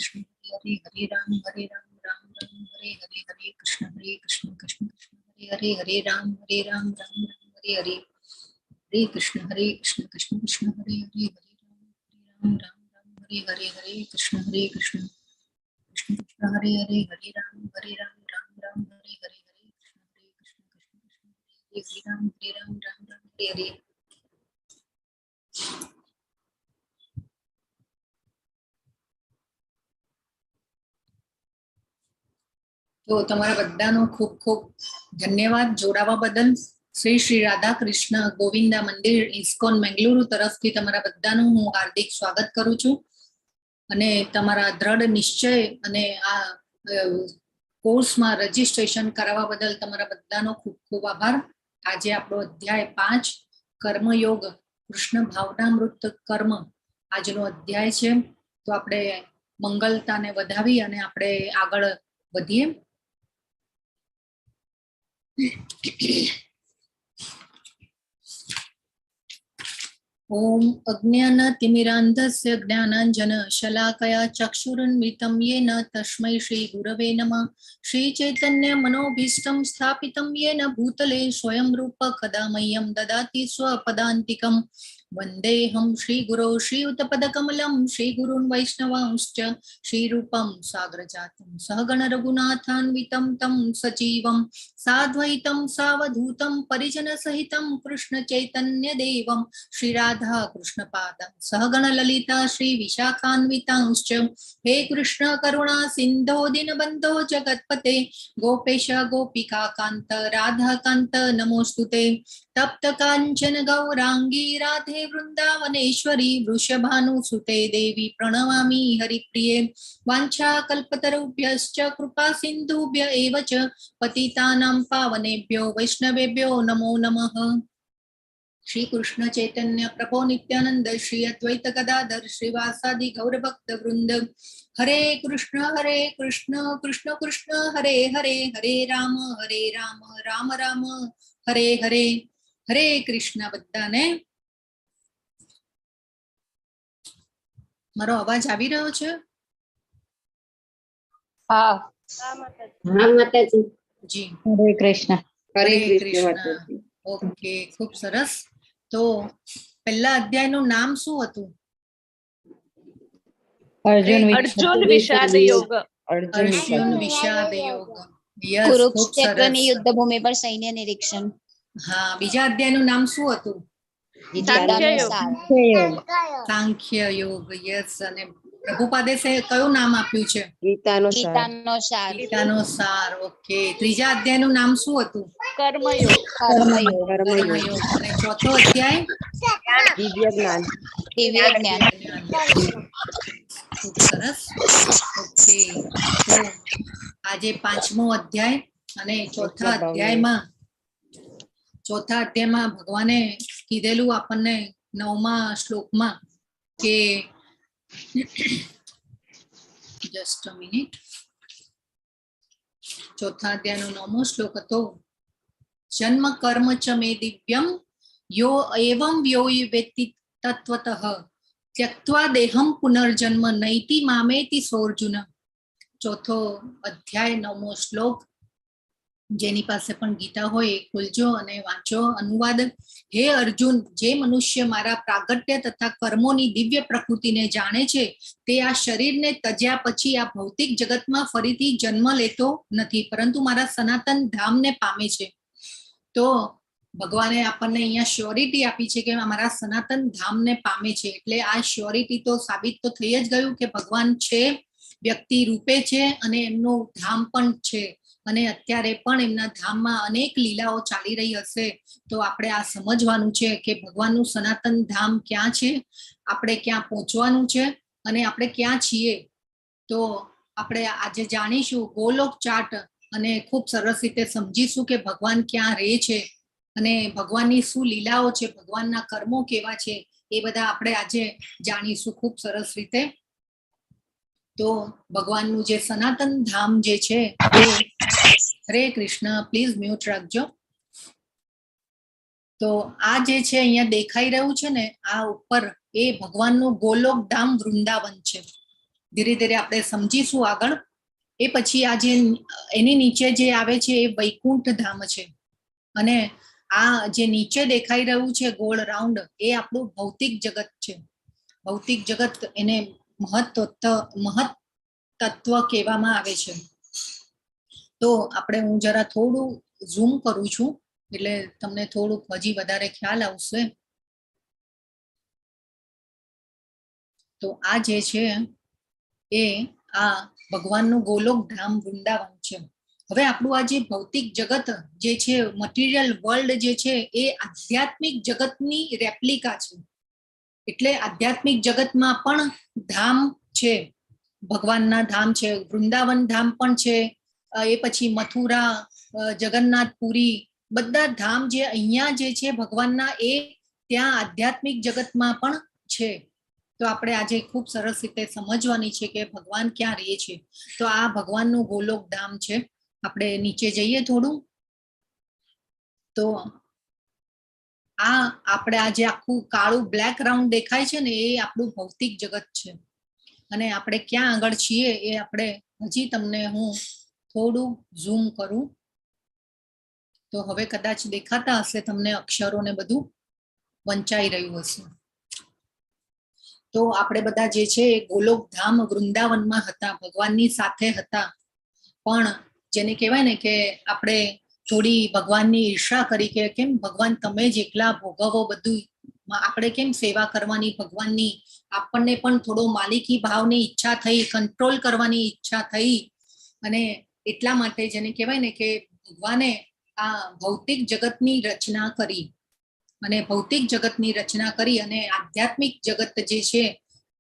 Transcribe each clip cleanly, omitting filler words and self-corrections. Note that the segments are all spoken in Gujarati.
कृष्ण हरे हरे राम राम राम हरे हरे हरे कृष्ण कृष्ण कृष्ण हरे हरे राम राम राम हरे हरे हरे कृष्ण कृष्ण कृष्ण हरे हरे राम राम राम हरे हरे कृष्ण कृष्ण कृष्ण कृष्ण हरे हरे राम राम राम हरे हरे कृष्ण कृष्ण कृष्ण हरे राम राम राम हरे हरे। તો તમારા બધાનો ખૂબ ખૂબ ધન્યવાદ જોડાવા બદલ। શ્રી શ્રી રાધા કૃષ્ણ ગોવિંદા મંદિર ઇસ્કોન મેંગલુરુ તરફથી તમારા બધાનું હું હાર્દિક સ્વાગત કરું છું અને તમારા દ્રઢ નિશ્ચય અને આ કોર્સમાં રજીસ્ટ્રેશન કરાવવા બદલ તમારા બધાનો ખૂબ ખૂબ આભાર। આજે આપણો અધ્યાય 5 કર્મયોગ કૃષ્ણ ભાવનામૃત કર્મ આજનો અધ્યાય છે। તો આપણે મંગલતાને વધાવી અને આપણે આગળ વધીએ। ओम अज्ञानतिमिरान्धस्य ज्ञानाञ्जनशलाकया चक्षुरुन्मिलितं येन तस्मै श्रीगुरवे नमः। श्रीचैतन्यमनोभीष्टं स्थापितं येन भूतले स्वयं रूप कदा मह्यं ददाति स्वपदान्तिकं। वन्देऽहं श्रीगुरो श्रीयुतपदकमलं श्रीगुरून् वैष्णवांश्च श्रीरूपं साग्रजातं सहगण रघुनाथान्वितं तं सजीवं साद्वैतं सावधूतं परिजनसहितं कृष्णचैतन्यदेवं श्री राधा कृष्ण पाद सहगण ललिता श्री विशाखान्वितांश्च। हे कृष्ण करुणा सिंधो दीनबंधो जगत्पते गोपेश गोपिका कांत राधा कांत नमोस्तुते। तप्त कांचन गौरांगी राधे वृंदावनेश्वरी वृषभानुसुते देवी प्रणमामि हरिप्रिये। वाञ्छा कल्पतरुभ्यश्च कृपा सिन्धुभ्य एव च पतितानां पावनेभ्यो वैष्णवेभ्यो नमो नमः। श्री कृष्ण चैतन्य प्रभो नित्यानंद श्री अद्वैत गदाधर श्रीवासादि गौर भक्त वृंद हरे कृष्ण कृष्ण कृष्ण हरे हरे हरे राम राम राम हरे हरे हरे कृष्ण। बधाने मारो अवाज आवी रह्यो छे? हाँ माताजी जी। हरे कृष्ण। हरे कृष्ण। ओके खूब सरस। तो पहला अध्याय નું નામ શું હતું? अर्जुन विषाद योग। अर्जुन विषाद योग। यस खूब कुरुक्षेत्रनी युद्ध भूमि पर सैन्य निरीक्षण। हाँ बीजा अध्याय નું નામ શું હતું? सांख्य योग। यस અને પ્રભુપાદે કયું નામ આપ્યું છે? ગીતાનો સાર। ઓકે ત્રીજા અધ્યાય નું નામ શું હતું? कर्मयोग। કર્મયોગ। અને ચોથો અધ્યાય દિવ્ય જ્ઞાન। ખૂબ સરસ। ઓકે તો આજે પાંચમો અધ્યાય અને ચોથા અધ્યાયમાં ભગવાને કીધેલું આપણને 9મા શ્લોકમાં કે જસ્ટ અ મિનિટ ચોથા અધ્યાયનો 9મો શ્લોક હતો જન્મ કર્મ ચ મે દિવ્યમ યો એવં વ્યોય વેત્તિ તત્વતઃ त्यक्त्वा देहम पुनर्जन्म नैति मामेति सोर्जुन। चौथो अध्याय 9मो श्लोक जेनी पासे पण गीता होय खोलजो अने वांचो अनुवाद। हे अर्जुन जे मनुष्य मारा प्रागट्य तथा कर्मोनी दिव्य प्रकृतिने जाणे छे ते आ शरीरने तज्या पछी आ भौतिक जगतमां फरीथी जन्म लेतो नथी परंतु मारा सनातन धामने पामे छे। तो ભગવાને આપણને અહીંયા શ્યોરિટી આપી છે કે અમારા સનાતન ધામને પામે છે એટલે આ શ્યોરિટી તો સાબિત તો થઈ જ ગયું કે ભગવાન છે વ્યક્તિ રૂપે છે અને એમનું ધામ પણ છે અને અત્યારે પણ એમના ધામમાં અનેક લીલાઓ ચાલી રહી હશે તો આપણે આ સમજવાનું છે કે ભગવાનનું સનાતન ધામ ક્યાં છે આપણે ક્યાં પહોંચવાનું છે અને આપણે ક્યાં છીએ। તો આપણે આજે જાણીશું ગોલોક ચાર્ટ અને ખૂબ સરસ રીતે સમજીશું કે ભગવાન ક્યાં રહે છે અને ભગવાનની શું લીલાઓ છે ભગવાનના કર્મો કેવા છે એ બધા આપણે આજે જાણીશું ખૂબ સરસ રીતે। તો ભગવાનનું જે સનાતન ધામ જે છે એ હરે કૃષ્ણ પ્લીઝ મ્યુટ રાખજો। તો આ જે છે અહીંયા દેખાઈ રહ્યું છે ને આ ઉપર એ ભગવાનનું ગોલોક ધામ વૃંદાવન છે ધીરે ધીરે આપણે સમજીશું આગળ. એ પછી આ જે એની નીચે જે આવે છે એ વૈકુંઠ ધામ છે, અને આ જે નીચે દેખાઈ રહ્યું છે ગોળ રાઉન્ડ એ આપણું ભૌતિક જગત છે. ભૌતિક જગત એને મહત્તત્વ કહેવામાં આવે છે. તો આપણે હું જરા થોડું ઝૂમ કરું છું એટલે તમને થોડુંક હજી વધારે ખ્યાલ આવશે. તો આ જે છે એ આ ભગવાનનું ગોલોક ધામ વૃંદાવન છે. હવે આપણું આ જે ભૌતિક જગત જે છે, મટીરિયલ વર્લ્ડ જે છે એ આધ્યાત્મિક જગતની રેપ્લિકા છે. એટલે આધ્યાત્મિક જગતમાં પણ ધામ છે, ભગવાનના ધામ છે. વૃંદાવન ધામ પણ છે, એ પછી મથુરા, જગન્નાથપુરી, બધા ધામ જે અહીંયા જે છે ભગવાનના, એ ત્યાં આધ્યાત્મિક જગતમાં પણ છે. તો આપણે આજે ખૂબ સરસ રીતે સમજવાની છે કે ભગવાન ક્યાં રહે છે. તો આ ભગવાનનું ગોલોક ધામ છે. આપણે નીચે જઈએ થોડું. તો આ આપણે આ જે આખું કાળું બ્લેક રાઉન્ડ દેખાય છે ને, એ આપણું ભૌતિક જગત છે. અને આપણે ક્યાં આગળ છીએ એ આપણે હજી તમને હું થોડું ઝૂમ કરું તો હવે કદાચ દેખાતા હશે તમને, અક્ષરોને બધું વંચાઈ રહ્યું હશે. તો આપણે બધા જે છે એ ગોલોક ધામ વૃંદાવનમાં હતા, ભગવાનની સાથે હતા. પણ જેને કહેવાય ને કે આપણે થોડી ભગવાનની ઈર્ષા કરી કે કેમ ભગવાન તમે જ એકલા ભોગવો બધું, આપણે કેમ સેવા કરવાની ભગવાનની. આપણને પણ થોડો માલિકી ભાવની ઈચ્છા થઈ, કંટ્રોલ કરવાની ઈચ્છા થઈ. અને એટલા માટે જેને કહેવાય ને કે ભગવાને આ ભૌતિક જગતની રચના કરી, અને ભૌતિક જગતની રચના કરી અને આધ્યાત્મિક જગત જે છે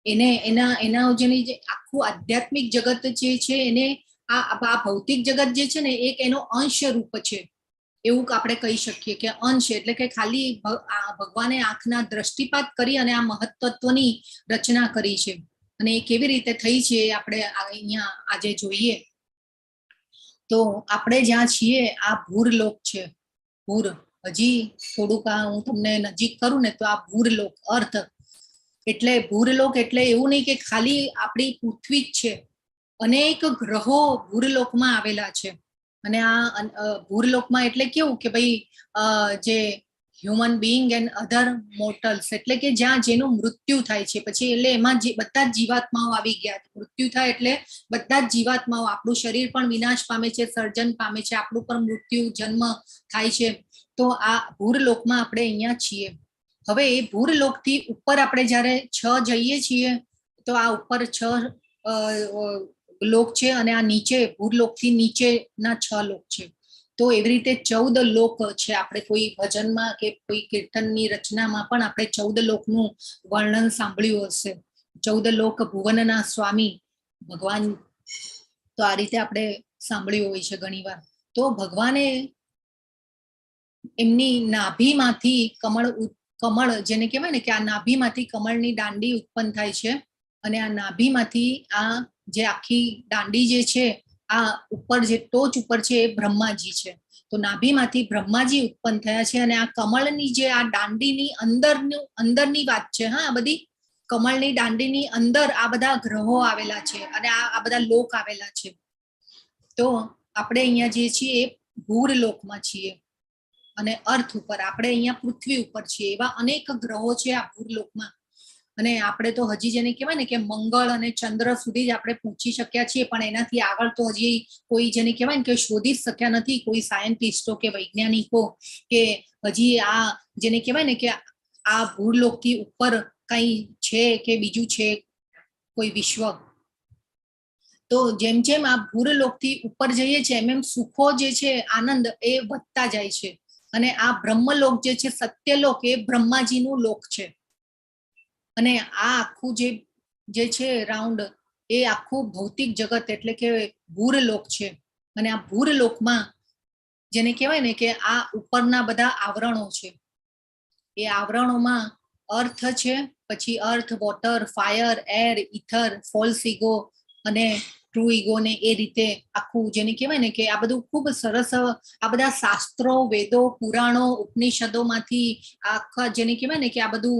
એને એના જેની જે આખું આધ્યાત્મિક જગત જે છે એને આ ભૌતિક જગત જે છે ને એક એનો અંશ રૂપ છે, એવું આપણે કહી શકીએ કે અંશ એટલે કે ખાલી ભગવાને આંખના દ્રષ્ટિપાત કરી અને આ મહત્વની રચના કરી છે. અને એ કેવી રીતે થઈ છે આપણે અહીંયા આજે જોઈએ. તો આપણે જ્યાં છીએ આ ભૂરલોક છે. ભૂર, હજી થોડુંક હું તમને નજીક કરું ને તો આ ભૂરલોક અર્થ એટલે ભૂરલોક એટલે એવું નહીં કે ખાલી આપણી પૃથ્વી જ છે, અનેક ગ્રહો ભૂરલોકમાં આવેલા છે. અને આ ભૂરલોકમાં એટલે કેવું કે ભાઈ જે હ્યુમન બીઈંગ એન્ડ અધર મોર્ટલ્સ એટલે કે જ્યાં જેનું મૃત્યુ થાય છે પછી એટલે એમાં બધા જ જીવાત્માઓ આવી ગયા. મૃત્યુ થાય એટલે બધા જ જીવાત્માઓ, આપણું શરીર પણ વિનાશ પામે છે, સર્જન પામે છે, આપણું પણ મૃત્યુ જન્મ થાય છે. તો આ ભૂરલોકમાં આપણે અહીંયા છીએ. હવે એ ભૂરલોકથી ઉપર આપણે જ્યારે 6 જઈએ છીએ તો આ ઉપર 6 લોક છે અને આ નીચે ભૂરલોકથી નીચેના 6 લોક છે. તો એવી રીતે 14 લોક છે. આપણે કોઈ ભજનમાં કે કોઈ કીર્તનની રચનામાં પણ આપણે 14 લોકનું વર્ણન સાંભળ્યું હશે. 14 લોક ભુવનના સ્વામી ભગવાન, તો આ રીતે આપણે સાંભળ્યું હોય છે ઘણીવાર. તો ભગવાને એમની નાભીમાંથી કમળ જેને કહેવાય ને કે આ નાભીમાંથી કમળની દાંડી ઉત્પન્ન થાય છે. અને આ નાભીમાંથી આ જે આખી દાંડી જે છે આ ઉપર જે ટોચ ઉપર છે એ બ્રહ્માજી છે. તો નાભીમાંથી બ્રહ્માજી ઉત્પન્ન થયા છે. અને આ કમળની જે આ દાંડીની અંદરની વાત છે. હા, આ બધી કમળની દાંડીની અંદર આ બધા ગ્રહો આવેલા છે અને આ બધા લોક આવેલા છે. તો આપણે અહીંયા જે છીએ એ ભૂરલોકમાં છીએ અને અર્થ ઉપર, આપણે અહીંયા પૃથ્વી ઉપર છીએ. એવા અનેક ગ્રહો છે આ ભૂરલોકમાં. અને આપણે તો હજી જેને કહેવાય ને કે મંગળ અને ચંદ્ર સુધી જ આપણે પહોંચી શક્યા છીએ, પણ એનાથી આગળ તો હજી કોઈ જેને કહેવાય ને કે શોધી શક્યા નથી, કોઈ સાયન્ટિસ્ટો કે વૈજ્ઞાનિકો કે હજી આ જેને કહેવાય ને કે આ ભૂરલોકથી ઉપર કઈ છે કે બીજું છે કોઈ વિશ્વ. તો જેમ જેમ આ ભૂરલોકથી ઉપર જઈએ છીએ એમ સુખો જે છે, આનંદ એ વધતા જાય છે. અને આ બ્રહ્મલોક જે છે, સત્યલોક, એ બ્રહ્માજીનું લોક છે. અને આ આખું જે છે રાઉન્ડ એ આખું ભૌતિક જગત એટલે કે ભૂરલોક છે. અને આ ભૂરલોકમાં જેને કહેવાય ને કે આ ઉપરના બધા આવરણો છે. એ આવરણોમાં અર્થ છે, પછી earth, water, fire, air, ether, false ego અને ટ્રુ ઇગો ને એ રીતે આખું જેને કહેવાય ને કે આ બધું ખૂબ સરસ આ બધા શાસ્ત્રો, વેદો, પુરાણો, ઉપનિષદોમાંથી આખા જેને કહેવાય ને કે આ બધું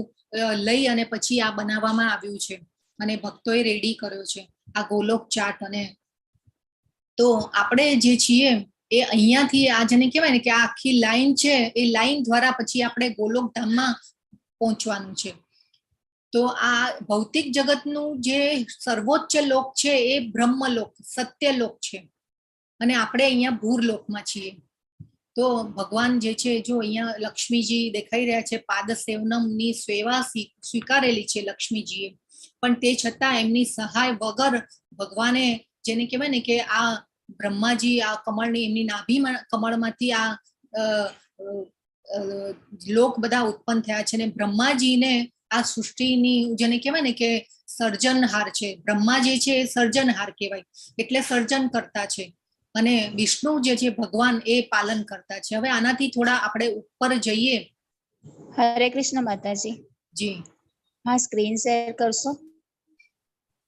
લઈ અને પછી આ બનાવવામાં આવ્યું છે. અને ભક્તોએ રેડી કર્યો છે આ ગોલોક ચાટ. અને તો આપણે જે છીએ એ અહીંયાથી આ જેને કહેવાય ને કે આ આખી લાઈન છે, એ લાઈન દ્વારા પછી આપણે ગોલોક ધામમાં પહોંચવાનું છે. તો આ ભૌતિક જગતનું જે સર્વોચ્ચ લોક છે એ બ્રહ્મલોક, સત્યલોક છે, અને આપણે અહીંયા ભૂરલોકમાં છીએ. તો ભગવાન જે છે, જો અહીંયા લક્ષ્મીજી દેખાઈ રહ્યા છે, પાદ સેવનમની સેવા સ્વીકારેલી છે લક્ષ્મીજીએ, પણ તે છતાં એમની સહાય વગર ભગવાને જેને કહેવાય ને કે આ બ્રહ્માજી આ કમળની એમની નાભી કમળમાંથી આ લોક બધા ઉત્પન્ન થયા છે, અને બ્રહ્માજીને આ સૃષ્ટિની જેને કહેવાય ને કે સર્જનહાર છે. બ્રહ્મા જે છે એ સર્જનહાર કહેવાય, એટલે સર્જન કરતા છે, અને વિષ્ણુ જે છે ભગવાન એ પાલન કરતા છે. હવે આનાથી થોડા આપણે ઉપર જઈએ. હરે કૃષ્ણ માતાજી. જી હા, સ્ક્રીન શેર કરશો?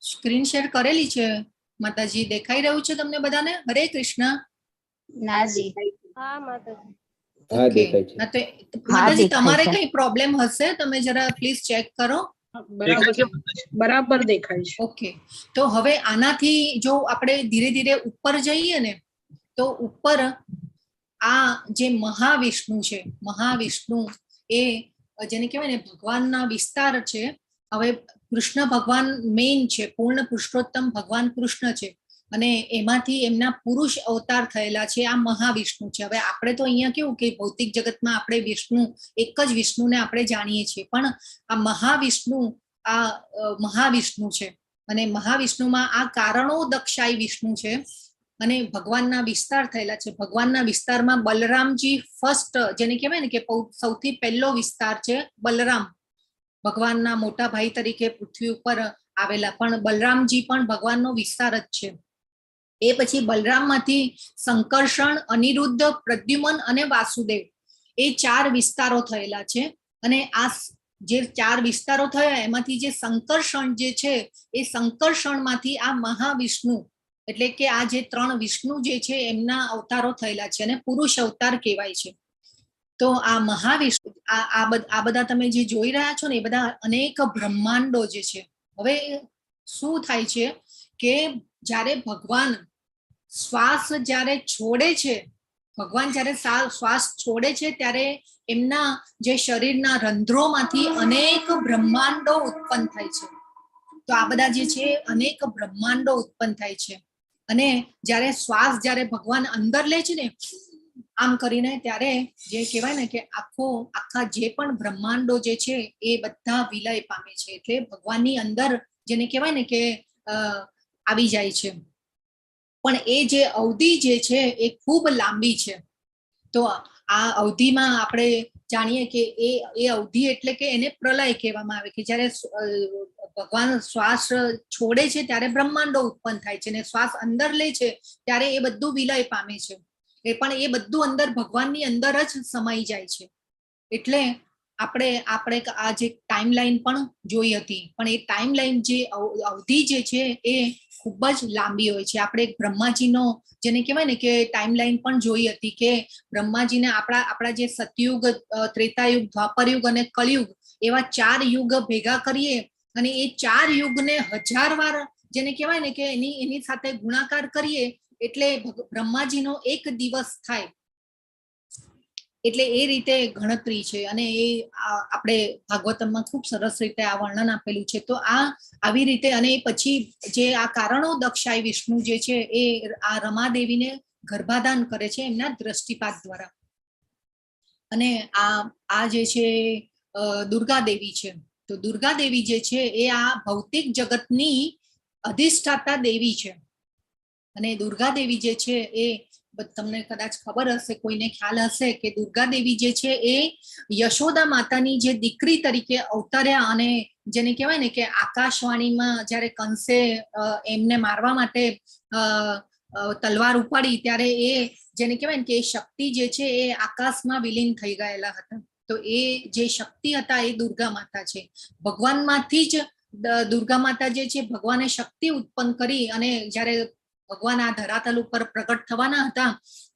સ્ક્રીન શેર કરેલી છે માતાજી, દેખાઈ રહ્યું છે તમને બધાને? હરે કૃષ્ણ. નાજી. હા માતાજી. ઓકે, માતાજી તમારે કઈ પ્રોબ્લેમ હશે તમે જરા પ્લીઝ ચેક કરો. બરાબર દેખાય છે. ઓકે, તો હવે આનાથી જો આપણે ધીરે ધીરે ઉપર જઈએ ને, તો ઉપર આ જે મહાવિષ્ણુ છે, મહાવિષ્ણુ એ જેને કહેવાય ને ભગવાનના વિસ્તાર છે. હવે કૃષ્ણ ભગવાન મેઇન છે, પૂર્ણ પુરુષોત્તમ ભગવાન કૃષ્ણ છે, અને એમાંથી એમના પુરુષ અવતાર થયેલા છે આ મહાવિષ્ણુ છે. હવે આપણે તો અહીંયા કેવું કે ભૌતિક જગતમાં આપણે વિષ્ણુ, એક જ વિષ્ણુને આપણે જાણીએ છીએ, પણ આ મહાવિષ્ણુ છે, અને મહાવિષ્ણુમાં આ કારણો દક્ષાઈ વિષ્ણુ છે, અને ભગવાનના વિસ્તાર થયેલા છે. ભગવાનના વિસ્તારમાં બલરામજી ફર્સ્ટ, જેને કહેવાય ને કે સૌથી પહેલો વિસ્તાર છે બલરામ, ભગવાનના મોટા ભાઈ તરીકે પૃથ્વી ઉપર આવેલા, પણ બલરામજી પણ ભગવાનનો વિસ્તાર જ છે. એ પછી બલરામમાંથી સંકર્ષણ, અનિરુદ્ધ, પ્રદ્યુમન અને વાસુદેવ, એ 4 વિસ્તારો થયેલા છે. અને આ જે 4 વિસ્તારો થયા એમાંથી જે સંકર્ષણ જે છે, એ સંકર્ષણમાંથી આ મહાવિષ્ણુ, એટલે કે આ જે 3 વિષ્ણુ જે છે એમના અવતારો થયેલા છે, અને પુરુષ અવતાર કહેવાય છે. તો આ મહાવિષ્ણુ આ બધા તમે જે જોઈ રહ્યા છો ને, એ બધા અનેક બ્રહ્માંડો જે છે. હવે શું થાય છે કે જ્યારે ભગવાન શ્વાસ જ્યારે છોડે છે, ભગવાન જ્યારે શ્વાસ છોડે છે, ત્યારે એમના જે શરીરના રંધ્રોમાંથી અનેક બ્રહ્માંડો ઉત્પન્ન થાય છે. તો આ બધા જે છે અનેક બ્રહ્માંડો ઉત્પન્ન થાય છે. અને જ્યારે શ્વાસ જ્યારે ભગવાન અંદર લે છે ને આમ કરીને, ત્યારે જે કહેવાય ને કે આખા જે પણ બ્રહ્માંડો જે છે એ બધા વિલય પામે છે. એટલે ભગવાનની અંદર જેને કહેવાય ને કે આવી જાય છે. પણ એ જે અવધિ જે છે એ ખૂબ લાંબી છે. તો આ અવધિમાં આપણે જાણીએ કે એ અવધિ એટલે કે એને પ્રલય કહેવામાં આવે, કે જ્યારે ભગવાન શ્વાસ છોડે છે ત્યારે બ્રહ્માંડો ઉત્પન્ન થાય છે, અને શ્વાસ અંદર લે છે ત્યારે એ બધું વિલય પામે છે. પણ એ બધું અંદર ભગવાનની અંદર જ સમાઈ જાય છે. એટલે આપણે આ જે ટાઈમલાઈન પણ જોઈ હતી, પણ એ ટાઈમલાઈન જે અવધિ જે છે એ ખૂબ જ લાંબી હોય છે. આપણે બ્રહ્માજીનો જેને કહેવાય ને કે ટાઈમલાઈન પણ જોઈ હતી, કે બ્રહ્માજીને આપણા જે સતયુગ, ત્રેતાયુગ, દ્વાપરયુગ અને કળિયુગ, એવા 4 યુગ ભેગા કરીએ, અને એ 4 યુગને 1000 વાર જેને કહેવાય ને કે એની સાથે ગુણાકાર કરીએ, એટલે બ્રહ્માજીનો 1 દિવસ થાય. એટલે એ રીતે ગણતરી છે, અને એ આપણે ભાગવતમમાં ખૂબ સરસ રીતે આ વર્ણન આપેલું છે. તો આવી રીતે, અને પછી જે આ કારણો દક્ષાઈ વિષ્ણુ જે છે એ આ રમાદેવીને ગર્ભાધાન કરે છે એમના દ્રષ્ટિપાત દ્વારા. અને આ જે છે દુર્ગા દેવી છે. તો દુર્ગા દેવી જે છે એ આ ભૌતિક જગતની અધિષ્ઠાતા દેવી છે. અને દુર્ગા દેવી જે છે એ તમને કદાચ ખબર હશે, કોઈને ખ્યાલ હશે કે દુર્ગા દેવી જે છે એ યશોદા માતાની જે દીકરી તરીકે અવતર્યા, અને જેને કહેવાય ને કે આકાશવાણીમાં જ્યારે કંસે એમને મારવા માટે તલવાર ઉપાડી, ત્યારે એ જેને કહેવાય ને કે શક્તિ જે છે એ આકાશમાં વિલીન થઈ ગયેલા હતા. તો એ જે શક્તિ હતા એ દુર્ગા માતા છે. ભગવાનમાંથી જ દુર્ગા માતા જે છે ભગવાને શક્તિ ઉત્પન્ન કરી, અને જ્યારે ભગવાન આ ધરાતલ ઉપર પ્રગટ થવાના હતા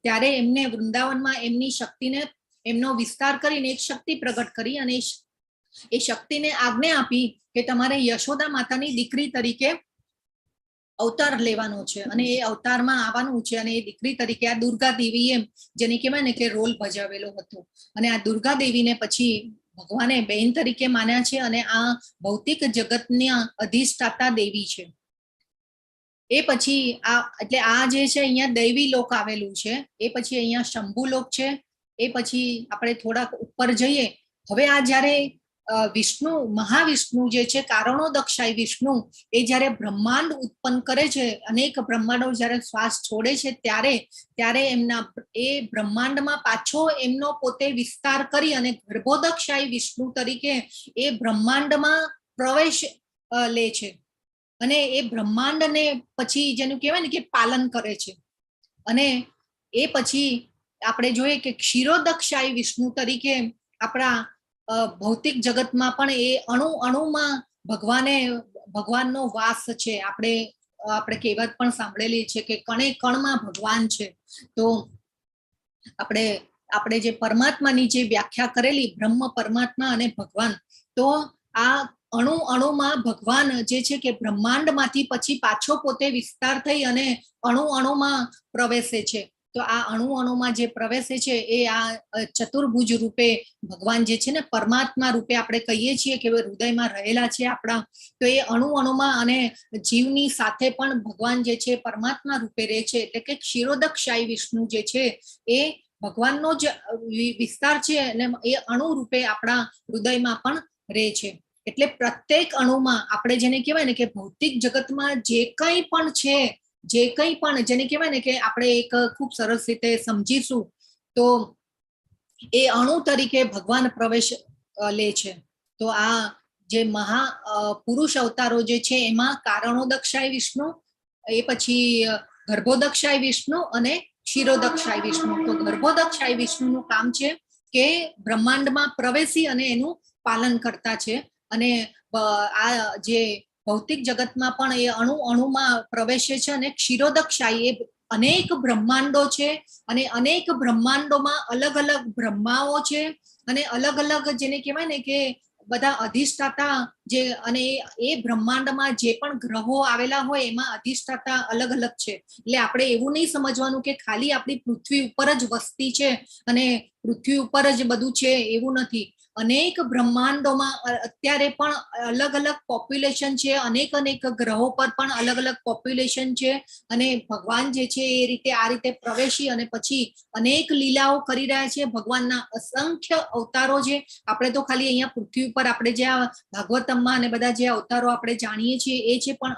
ત્યારે એમને વૃંદાવનમાં એમની શક્તિને એમનો વિસ્તાર કરીને એક શક્તિ પ્રગટ કરી, અને એ શક્તિને આજ્ઞા આપી કે તમારે યશોદા માતાની દીકરી તરીકે અવતાર લેવાનો છે અને એ અવતારમાં આવવાનું છે અને એ દીકરી તરીકે આ દુર્ગા દેવીએ જેને કહેવાય ને કે રોલ ભજાવેલો હતો. અને આ દુર્ગા દેવીને પછી ભગવાને બહેન તરીકે માન્યા છે અને આ ભૌતિક જગતના અધિષ્ઠાતા દેવી છે. એ પછી આ એટલે આ જે છે અહીંયા દૈવી લોક આવેલું છે. એ પછી અહીંયા શંભુ લોક છે. એ પછી આપણે થોડાક ઉપર જઈએ. હવે આ જ્યારે વિષ્ણુ મહાવિષ્ણુ જે છે કારણોદક્ષાય વિષ્ણુ એ જ્યારે બ્રહ્માંડ ઉત્પન્ન કરે છે, અનેક બ્રહ્માંડો જ્યારે શ્વાસ છોડે છે ત્યારે એમના એ બ્રહ્માંડમાં પાછો એમનો પોતે વિસ્તાર કરી અને ગર્ભોદક્ષાય વિષ્ણુ તરીકે એ બ્રહ્માંડમાં પ્રવેશ લે છે અને એ બ્રહ્માંડને પછી જેનું કહેવાય ને કે પાલન કરે છે. અને એ પછી આપણે જોઈએ કે ક્ષીરોદક્ષાય વિષ્ણુ તરીકે આપણા ભૌતિક જગતમાં પણ એ અણુમાં ભગવાનનો વાસ છે. આપણે કહેવત પણ સાંભળેલી છે કે કણે કણમાં ભગવાન છે. તો આપણે જે પરમાત્માની જે વ્યાખ્યા કરેલી બ્રહ્મ, પરમાત્મા અને ભગવાન, તો આ અણુમાં ભગવાન જે છે કે બ્રહ્માંડમાંથી પછી પાછો પોતે વિસ્તાર થઈ અને અણુમાં પ્રવેશે છે. તો આ અણુમાં જે પ્રવેશે છે એ આ ચતુર્ભુજ રૂપે ભગવાન જે છે ને પરમાત્મા રૂપે આપણે કહીએ છીએ કે હૃદયમાં રહેલા છે આપણા. તો એ અણુમાં અને જીવની સાથે પણ ભગવાન જે છે પરમાત્મા રૂપે રહે છે. એટલે કે ક્ષીરોદક્ષાય વિષ્ણુ જે છે એ ભગવાનનો જ વિસ્તાર છે અને એ અણુ રૂપે આપણા હૃદયમાં પણ રહે છે. એટલે પ્રત્યેક અણુમાં આપણે જેને કહેવાય ને કે ભૌતિક જગતમાં જે કંઈ પણ છે, જે કંઈ પણ જેને કહેવાય ને કે આપણે એક ખૂબ સરસ રીતે સમજીશું તો એ અણુ તરીકે ભગવાન પ્રવેશ લે છે. તો આ જે પુરુષ અવતારો જે છે એમાં કારણોદક્ષાય વિષ્ણુ, એ પછી ગર્ભોદક્ષાય વિષ્ણુ અને ક્ષીરોદક્ષાય વિષ્ણુ. તો ગર્ભોદક્ષાય વિષ્ણુનું કામ છે કે બ્રહ્માંડમાં પ્રવેશી અને એનું પાલન કરતા છે. અને આ જે ભૌતિક જગતમાં પણ એ અણુમાં પ્રવેશે છે. અને ક્ષીરોદક્ષાય એ અનેક બ્રહ્માંડો છે અને અનેક બ્રહ્માંડોમાં અલગ અલગ બ્રહ્માઓ છે અને અલગ અલગ જેને કહેવાય ને કે બધા અધિષ્ઠાતા જે, અને એ બ્રહ્માંડમાં જે પણ ગ્રહો આવેલા હોય એમાં અધિષ્ઠાતા અલગ અલગ છે. એટલે આપણે એવું નહીં સમજવાનું કે ખાલી આપણી પૃથ્વી ઉપર જ વસ્તી છે અને પૃથ્વી ઉપર જ બધું છે, એવું નથી. અનેક બ્રહ્માંડોમાં અત્યારે પણ અલગ અલગ પોપ્યુલેશન છે. અનેક ગ્રહો પર પણ અલગ અલગ પોપ્યુલેશન છે. અને ભગવાન જે છે એ રીતે આ રીતે પ્રવેશી અને પછી અનેક લીલાઓ કરી રહ્યા છે. ભગવાનના અસંખ્ય અવતારો છે. આપણે તો ખાલી અહીંયા પૃથ્વી ઉપર આપણે જે આ ભાગવતમમાં અને બધા જે અવતારો આપણે જાણીએ છીએ એ છે, પણ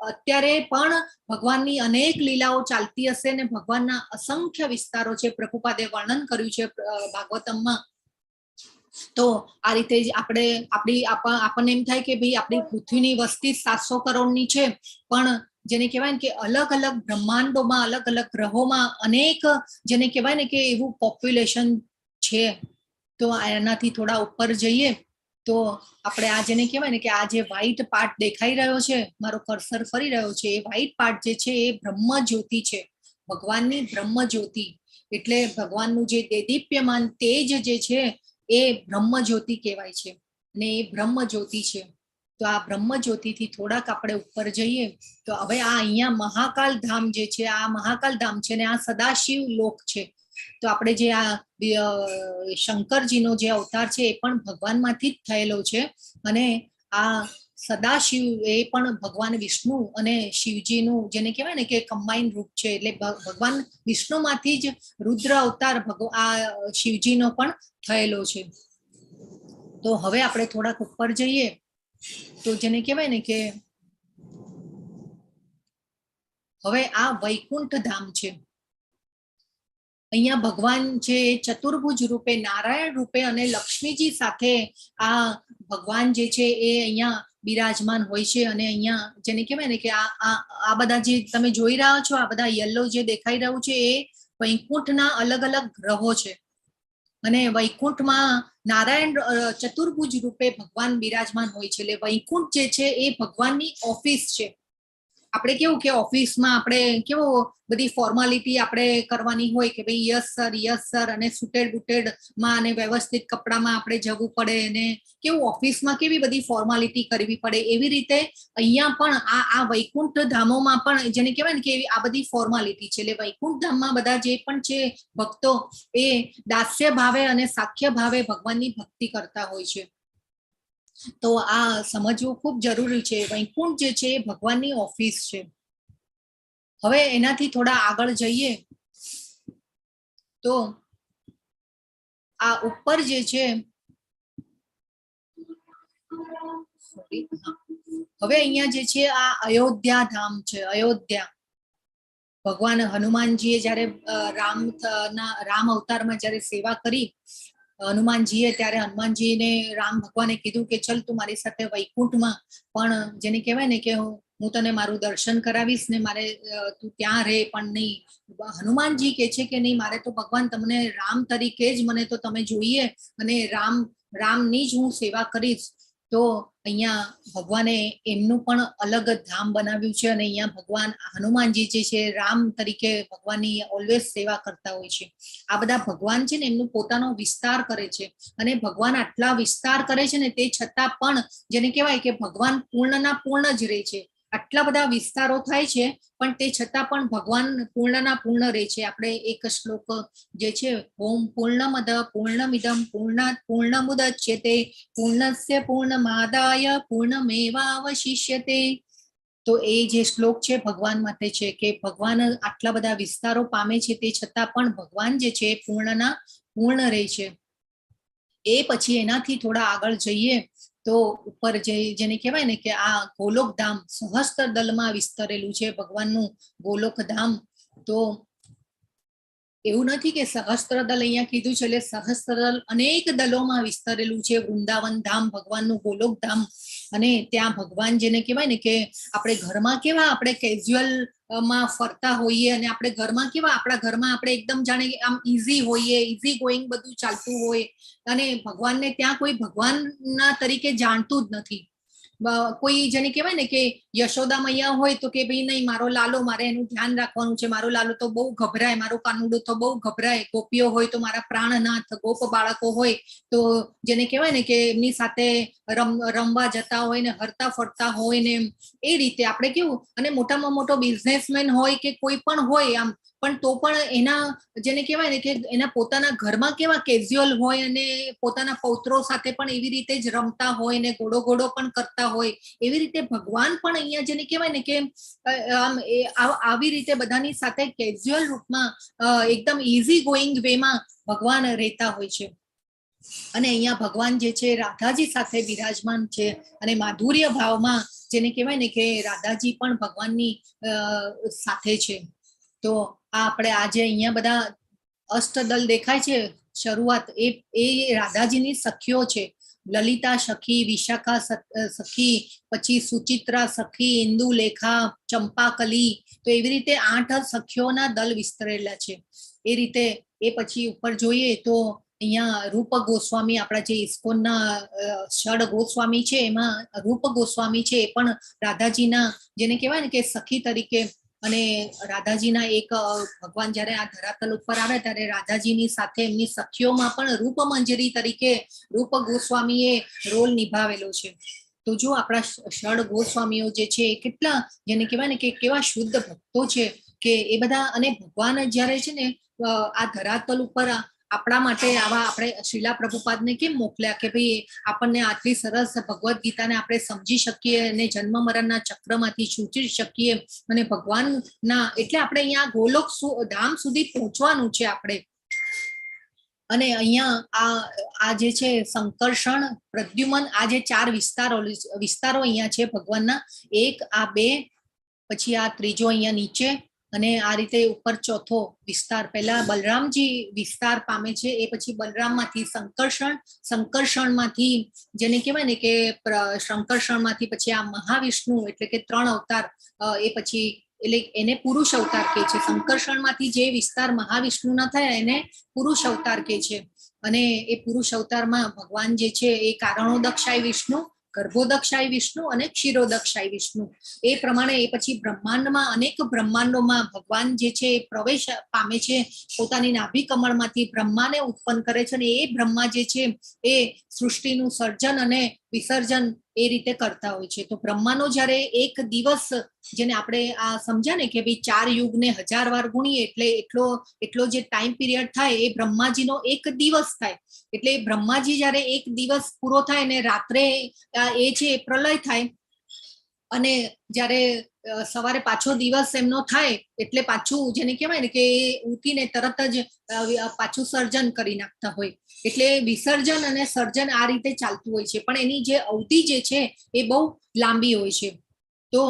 અત્યારે પણ ભગવાનની અનેક લીલાઓ ચાલતી હશે ને ભગવાનના અસંખ્ય વિસ્તારો છે. પ્રભુપાદે વર્ણન કર્યું છે ભાગવતમમાં. તો આ રીતે જ આપણને એમ થાય કે ભાઈ આપણી પૃથ્વીની વસ્તી 700 કરોડની છે, પણ જેને કહેવાય ને કે અલગ અલગ બ્રહ્માંડોમાં અલગ અલગ ગ્રહોમાં અનેક જેને કહેવાય ને કે એવું પોપ્યુલેશન છે. તો એનાથી થોડા ઉપર જઈએ તો આપણે આ જેને કહેવાય ને કે આ જે વ્હાઈટ પાર્ટ દેખાઈ રહ્યો છે, મારો કર્સર ફરી રહ્યો છે, એ વ્હાઈટ પાર્ટ જે છે એ બ્રહ્મ જ્યોતિ છે. ભગવાનની બ્રહ્મ જ્યોતિ એટલે ભગવાનનું જે દેદીપ્યમાન તેજ જે છે એ બ્રહ્મ જ્યોતિ કહેવાય છે અને એ બ્રહ્મ જ્યોતિ છે. તો આ બ્રહ્મ જ્યોતિથી થોડાક આપણે ઉપર જઈએ તો હવે આ અહીંયા મહાકાલ ધામ જે છે, આ મહાકાલ ધામ છે ને આ સદાશિવ લોક છે. તો આપણે જે આ શંકરજીનો જે અવતાર છે એ પણ ભગવાનમાંથી જ થયેલો છે. અને આ સદાશિવ એ પણ ભગવાન વિષ્ણુ અને શિવજીનું જેને કહેવાય ને કે કમ્બાઈન રૂપ છે. એટલે ભગવાન વિષ્ણુમાંથી જ રુદ્ર અવતાર આ શિવજીનો પણ થયેલો છે. તો હવે આપણે થોડાક ઉપર જઈએ તો જેને કહેવાય ને કે હવે આ વૈકુંઠ ધામ છે. અહીંયા ભગવાન છે ચતુર્ભુજ રૂપે, નારાયણ રૂપે અને લક્ષ્મીજી સાથે આ ભગવાન જે છે એ અહીંયા બિરાજમાન હોય છે. અને અહીંયા જેને કહેવાય ને કે આ બધા જે તમે જોઈ રહ્યા છો, આ બધા યલો જે દેખાઈ રહ્યું છે એ વૈકુંઠના અલગ અલગ ગ્રહો છે. અને વૈકુંઠમાં નારાયણ ચતુર્ભુજ રૂપે ભગવાન બિરાજમાન હોય છે. એટલે વૈકુંઠ જે છે એ ભગવાનની ઓફિસ છે. આપણે કેવું કે ઓફિસમાં આપણે કેવો બધી ફોર્માલિટી આપણે કરવાની હોય કે ભાઈ યસ સર અને સુટેડ બુટેડ માં અને વ્યવસ્થિત કપડામાં આપણે જવું પડે અને કેવું ઓફિસમાં કેવી બધી ફોર્માલિટી કરવી પડે એવી રીતે અહીંયા પણ આ વૈકુંઠ ધામોમાં પણ જેને કહેવાય ને કે આ બધી ફોર્માલિટી છે. એટલે વૈકુંઠ ધામમાં બધા જે પણ છે ભક્તો એ દાસ્ય ભાવે અને સાખ્ય ભાવે ભગવાનની ભક્તિ કરતા હોય છે. તો આ સમજવું ખૂબ જરૂરી છે. વૈકુંઠ જે છે એ ભગવાનની ઓફિસ છે. હવે એનાથી થોડા આગળ જઈએ તો આ ઉપર જે છે હવે અહીંયા જે છે આ અયોધ્યા ધામ છે. અયોધ્યા ભગવાન હનુમાનજીએ જયારે રામ અવતારમાં જયારે સેવા કરી હનુમાનજીએ, ત્યારે હનુમાનજીને રામ ભગવાને કીધું કે ચલ તું મારી સાથે વૈકુંઠમાં પણ જેને કહેવાય ને કે હું તને મારું દર્શન કરાવીશ ને મારે તું ત્યાં રહે, પણ નહીં. હનુમાનજી કે છે કે નહીં, મારે તો ભગવાન તમને રામ તરીકે જ મને તો તમે જોઈએ અને રામની જ હું સેવા કરીશ. તો અહીંયા ભગવાને એમનું પણ અલગ ધામ બનાવ્યું છે અને અહીંયા ભગવાન હનુમાનજી જે છે રામ તરીકે ભગવાનની ઓલવેઝ સેવા કરતા હોય છે. આ બધા ભગવાન છે ને એમનું પોતાનો વિસ્તાર કરે છે અને ભગવાન આટલા વિસ્તાર કરે છે ને તે છતાં પણ જેને કહેવાય કે ભગવાન પૂર્ણના પૂર્ણ જ રહે છે. આટલા બધા વિસ્તારો થાય છે પણ તે છતાં પણ ભગવાન પૂર્ણના પૂર્ણ રહે છે. આપણે એક શ્લોક જે છે ઓમ પૂર્ણમદ પૂર્ણમિદમ પૂર્ણાત પૂર્ણમુદચ્યતે પૂર્ણસ્ય પૂર્ણમાદાય પૂર્ણમેવાવશિષ્યતે. તો એ જે શ્લોક છે ભગવાન માટે છે કે ભગવાન આટલા બધા વિસ્તારો પામે છે તે છતાં પણ ભગવાન જે છે પૂર્ણના પૂર્ણ રહે છે. એ પછી એનાથી થોડા આગળ જઈએ તો ઉપર જેને કહેવાય ને કે આ ગોલોક ધામ સહસ્ત્ર દલમાં વિસ્તરેલું છે ભગવાનનું ગોલોક ધામ. તો એવું નથી કે સહસ્ત્ર દલ અહીંયા કીધું છે એટલે સહસ્ત્ર દલ અનેક દલોમાં વિસ્તરેલું છે વૃંદાવન ધામ ભગવાનનું ગોલોક ધામ. અને ત્યાં ભગવાન જેને કહેવાય ને કે આપણે ઘરમાં કેવા આપણે કેઝ્યુઅલ માં ફરતા હોઈએ અને આપણે ઘરમાં કેવા આપણા ઘરમાં આપણે એકદમ જાણે આમ ઈઝી હોઈએ, ઈઝી ગોઈંગ બધું ચાલતું હોય અને ભગવાનને ત્યાં કોઈ ભગવાનના તરીકે જાણતું જ નથી. કોઈ જેને કહેવાય ને કે યશોદા મૈયા હોય તો કે ભાઈ નહીં મારો લાલો, મારે એનું ધ્યાન રાખવાનું છે, મારો લાલો તો બહુ ગભરાય, મારો કાનુડો તો બહુ ગભરાય. ગોપીઓ હોય તો મારા પ્રાણનાથ, ગોપ બાળકો હોય તો જેને કહેવાય ને કે એમની સાથે રમવા જતા હોય ને હરતા ફરતા હોય ને એ રીતે આપણે કેવું. અને મોટામાં મોટો બિઝનેસમેન હોય કે કોઈ પણ હોય આમ, પણ તો પણ એના જેને કહેવાય ને કે એના પોતાના ઘરમાં કેવા કેઝ્યુઅલ હોય અને પોતાના પૌત્રો સાથે પણ એવી રીતે જ રમતા હોય ને ઘોડો પણ કરતા હોય. એવી રીતે ભગવાન પણ અહીંયા જેને કહેવાય ને કે આમ આવી રીતે બધાની સાથે કેઝ્યુઅલ રૂપમાં એકદમ ઈઝી ગોઈંગ વેમાં ભગવાન રહેતા હોય છે. અને અહીંયા ભગવાન જે છે રાધાજી સાથે બિરાજમાન છે અને માધુર્ય ભાવમાં જેને કહેવાય ને કે રાધાજી પણ ભગવાનની સાથે છે. તો આપણે આજે અહીંયા બધા અષ્ટદલ દેખાય છે શરૂઆત એ રાધાજીની સખીઓ છે. લલિતા સખી, વિશાખા સખી, પછી સુચિત્રા સખી, ઇન્દુલેખા, ચંપાકલી. તો એવી રીતે 8 સખીઓના દલ વિસ્તરેલા છે. એ રીતે એ પછી ઉપર જોઈએ તો અહીંયા રૂપ ગોસ્વામી, આપણા જે ઇસ્કોનના ષડ ગોસ્વામી છે એમાં રૂપ ગોસ્વામી છે. એ પણ રાધાજીના જેને કહેવાય ને કે સખી તરીકે અને રાધાજીના એક ભગવાન જયારે આ ધરાતલ ઉપર આવે ત્યારે રાધાજીની સાથે એમની સખીઓમાં પણ રૂપ મંજરી તરીકે રૂપ ગોસ્વામીએ રોલ નિભાવેલો છે. તો જો આપણા ષડ ગોસ્વામીઓ જે છે એ કેટલા જેને કહેવાય ને કે કેવા શુદ્ધ ભક્તો છે કે એ બધા. અને ભગવાન જયારે છે ને આ ધરાતલ ઉપર આપણા માટે આવા આપણે શ્રીલા પ્રભુપાદને કેમ મોકલ્યા કે ભાઈ આપણને આટલી સરસ ભગવદ્ ગીતાને આપણે સમજી શકીએ અને જન્મ મરણના ચક્રમાંથી છૂટી શકીએ અને ભગવાનના એટલે આપણે અહીંયા ગોલોક ધામ સુધી પહોંચવાનું છે આપણે. અને અહીંયા આ જે છે સંકર્ષણ, પ્રદ્યુમન, આ જે 4 વિસ્તારો અહીંયા છે ભગવાનના. 1 આ 2 પછી આ 3જો અહીંયા નીચે અને આ રીતે ઉપર 4થો વિસ્તાર. પહેલા બલરામજી વિસ્તાર પામે છે, એ પછી બલરામમાંથી સંકર્ષણમાંથી જેને કહેવાય ને કે સંકર્ષણમાંથી પછી આ મહાવિષ્ણુ એટલે કે 3 અવતાર. એ પછી એટલે એને પુરુષ અવતાર કહે છે. સંકર્ષણમાંથી જે વિસ્તાર મહાવિષ્ણુના થયા એને પુરુષ અવતાર કહે છે. અને એ પુરુષ અવતારમાં ભગવાન જે છે એ કારણોદક્ષાય વિષ્ણુ, ગર્ભોદક્ષાય વિષ્ણુ અને ક્ષીરોદક્ષાય વિષ્ણુ. એ પ્રમાણે એ પછી બ્રહ્માંડમાં અનેક બ્રહ્માંડોમાં ભગવાન જે છે એ પ્રવેશ પામે છે, પોતાની નાભી કમળમાંથી બ્રહ્માને ઉત્પન્ન કરે છે, અને એ બ્રહ્મા જે છે એ સૃષ્ટિનું સર્જન અને વિસર્જન એ રીતે કરતા હોય છે. તો બ્રહ્માનો જ્યારે એક દિવસ, જેને આપણે આ સમજ્યા ને કે ભાઈ 4 યુગને 1000 વાર ગુણીએ એટલે એટલો જે ટાઈમ પીરિયડ થાય એ બ્રહ્માજીનો એક દિવસ થાય. એટલે બ્રહ્માજી જ્યારે એક દિવસ પૂરો થાય ને રાત્રે એ છે પ્રલય થાય, અને જ્યારે સવારે પાછો દિવસ એમનો થાય એટલે પાછું જેને કહેવાય ને કે ઉઠીને તરત જ પાછું સર્જન કરી નાખતા હોય. એટલે વિસર્જન અને સર્જન આ રીતે ચાલતું હોય છે, પણ એની જે અવધિ જે છે એ બહુ લાંબી હોય છે. તો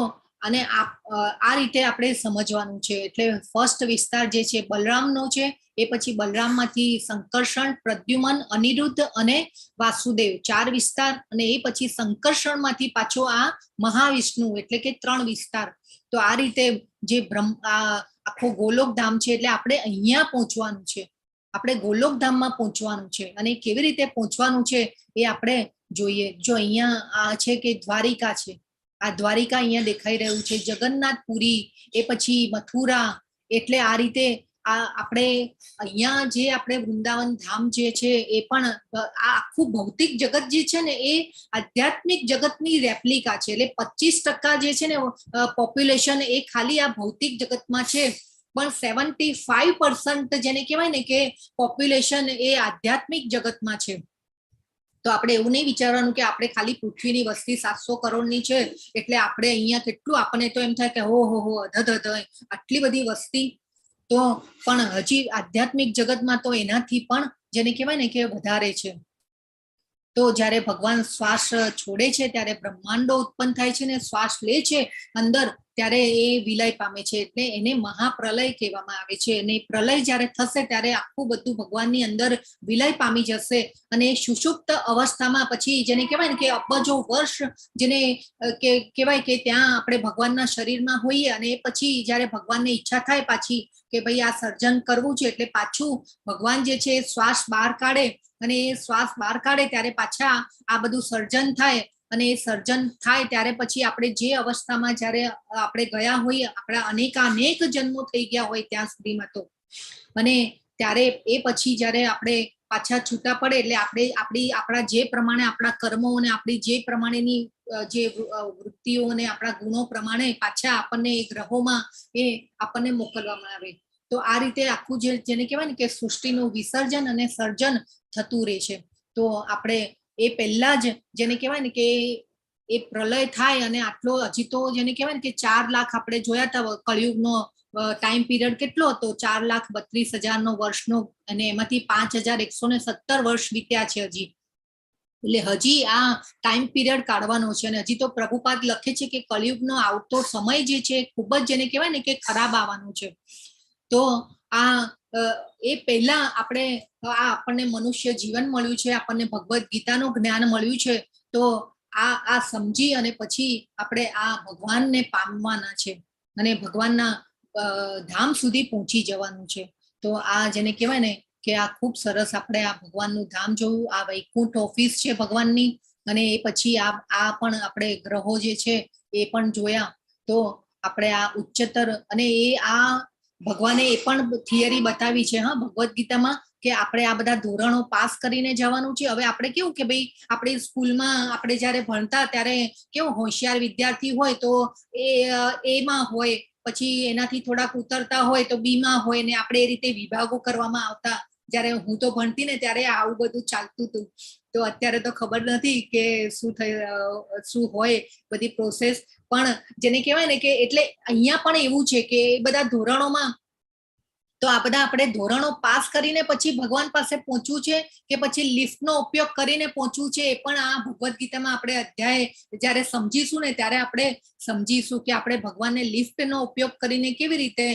અને આ રીતે આપણે સમજવાનું છે. એટલે ફર્સ્ટ વિસ્તાર જે છે બલરામનો છે, એ પછી બલરામમાંથી સંકર્ષણ, પ્રદ્યુમન, અનિરુદ્ધ અને વાસુદેવ 4 વિસ્તાર, અને એ પછી સંકર્ષણમાંથી પાછો આ મહાવિષ્ણુ એટલે કે 3 વિસ્તાર. તો આ રીતે જે આખો ગોલોક ધામ છે, એટલે આપણે અહીંયા પહોંચવાનું છે, આપણે ગોલોક ધામમાં પહોંચવાનું છે. અને કેવી રીતે પહોંચવાનું છે એ આપણે જોઈએ. જો અહીંયા આ છે કે દ્વારિકા છે, આ દ્વારિકા અહીંયા દેખાઈ રહ્યું છે, જગન્નાથપુરી, એ પછી મથુરા. એટલે આ રીતે આપણે અહીંયા જે આપણે વૃંદાવન ધામ જે છે એ પણ આ આખું ભૌતિક જગત જે છે ને એ આધ્યાત્મિક જગતની રેપ્લિકા છે. એટલે 25% જે છે ને પોપ્યુલેશન એ ખાલી આ ભૌતિક જગતમાં છે, પણ 75% જેને કહેવાય ને કે પોપ્યુલેશન એ આધ્યાત્મિક જગતમાં છે. તો આપણે એવું નહીં વિચારવાનું કે આપણે ખાલી પૃથ્વીની વસ્તી 700 કરોડની છે એટલે આપણે અહીંયા કેટલું, આપણને તો એમ થાય કે હો આટલી બધી વસ્તી. તો પણ હજી આધ્યાત્મિક જગતમાં તો એનાથી પણ જેને કહેવાય ને કે વધારે છે. તો જ્યારે ભગવાન શ્વાસ છોડે છે ત્યારે બ્રહ્માંડો ઉત્પન્ન થાય છે, ને શ્વાસ લે છે અંદર ત્યારે એ વિલય પામે છે. એટલે એને મહાપ્રલય કહેવામાં આવે છે. અને પ્રલય જ્યારે થશે ત્યારે આખું બધું ભગવાનની અંદર વિલય પામી જશે, અને સુષુપ્ત અવસ્થામાં પછી જેને કહેવાય ને કે અબજો વર્ષ જેને કહેવાય કે ત્યાં આપણે ભગવાનના શરીરમાં હોઈએ, અને પછી જ્યારે ભગવાનને ઈચ્છા થાય પાછી કે ભાઈ આ સર્જન કરવું છે, એટલે પાછું ભગવાન જે છે શ્વાસ બહાર કાઢે, અને એ શ્વાસ બહાર કાઢે ત્યારે પાછા આ બધું સર્જન થાય. અને એ સર્જન થાય ત્યારે પછી આપણે જે અવસ્થામાં જ્યારે આપણે ગયા હોઈએ, આપણા અનેક જન્મો થઈ ગયા હોય ત્યાં સુધીમાં, તો અને ત્યારે એ પછી જ્યારે આપણે પાછા છૂટા પડે એટલે આપણા જે પ્રમાણે આપણા કર્મો અને આપણી જે પ્રમાણેની જે વૃત્તિઓ અને આપણા ગુણો પ્રમાણે પાછા આપણને એ ગ્રહોમાં એ આપણને મોકલવામાં આવે. તો આ રીતે આખું જેને કહેવાય ને કે સૃષ્ટિનું વિસર્જન અને સર્જન થતું રહે છે. તો આપણે એ પહેલા જ જેને કહેવાય ને કે એ પ્રલય થાય, અને આટલો હજી તો જેને કહેવાય ને કે 4 લાખ આપણે જોયા હતા કળિયુગનો ટાઈમ પીરિયડ કેટલો હતો, 4,32,000 વર્ષનો, અને એમાંથી 5,117 વર્ષ વીત્યા છે હજી. એટલે હજી આ ટાઈમ પીરિયડ કાઢવાનો છે. અને હજી તો પ્રભુપાદ લખે છે કે કળિયુગનો આવતો સમય જે છે ખૂબ જ જેને કહેવાય ને કે ખરાબ આવવાનો છે. તો એ પહેલા આપણને મનુષ્ય જીવન મળ્યું છે, આપણને ભગવદ્ ગીતાનું જ્ઞાન મળ્યું છે. તો આ સમજી અને પછી આપણે આ ભગવાનને પામવાના છે, અને ભગવાનના ધામ સુધી પહોંચી જવાનું છે. તો આ જેને કહેવાય ને કે આ ખૂબ સરસ આપણે આ ભગવાનનું ધામ જોયું, આ વૈકુંઠ ઓફિસ છે ભગવાનની, અને એ પછી આ પણ આપણે ગ્રહો જે છે એ પણ જોયા. તો આપણે આ ઉચ્ચતર, અને આ ભગવાને એ પણ થિયરી બતાવી છે ભગવદ્ ગીતામાં કે આપણે આ બધા ધોરણો પાસ કરીને જવાનું છે. હવે આપણે કેવું કે ભાઈ આપણી સ્કૂલમાં આપણે જ્યારે ભણતા ત્યારે કેવું હોશિયાર વિદ્યાર્થી હોય તો એમાં હોય, પછી એનાથી થોડાક ઉતરતા હોય તો બીમાં હોય, ને આપણે એ રીતે વિભાગો કરવામાં આવતા. જ્યારે હું તો ભણતી ને ત્યારે આવું બધું ચાલતું હતું. તો અત્યારે તો ખબર નથી કે શું હોય બધી પ્રોસેસ. પણ જેને કહેવાય ને કે એટલે અહીંયા પણ એવું છે કે બધા ધોરણોમાં, તો આ બધા આપણે ધોરણો પાસ કરીને પછી ભગવાન પાસે પહોંચવું છે કે પછી લિફ્ટનો ઉપયોગ કરીને પહોંચવું છે, એ પણ આ ભગવદ્ ગીતામાં આપણે અધ્યાય જ્યારે સમજીશું ને ત્યારે આપણે સમજીશું કે આપણે ભગવાનને લિફ્ટનો ઉપયોગ કરીને કેવી રીતે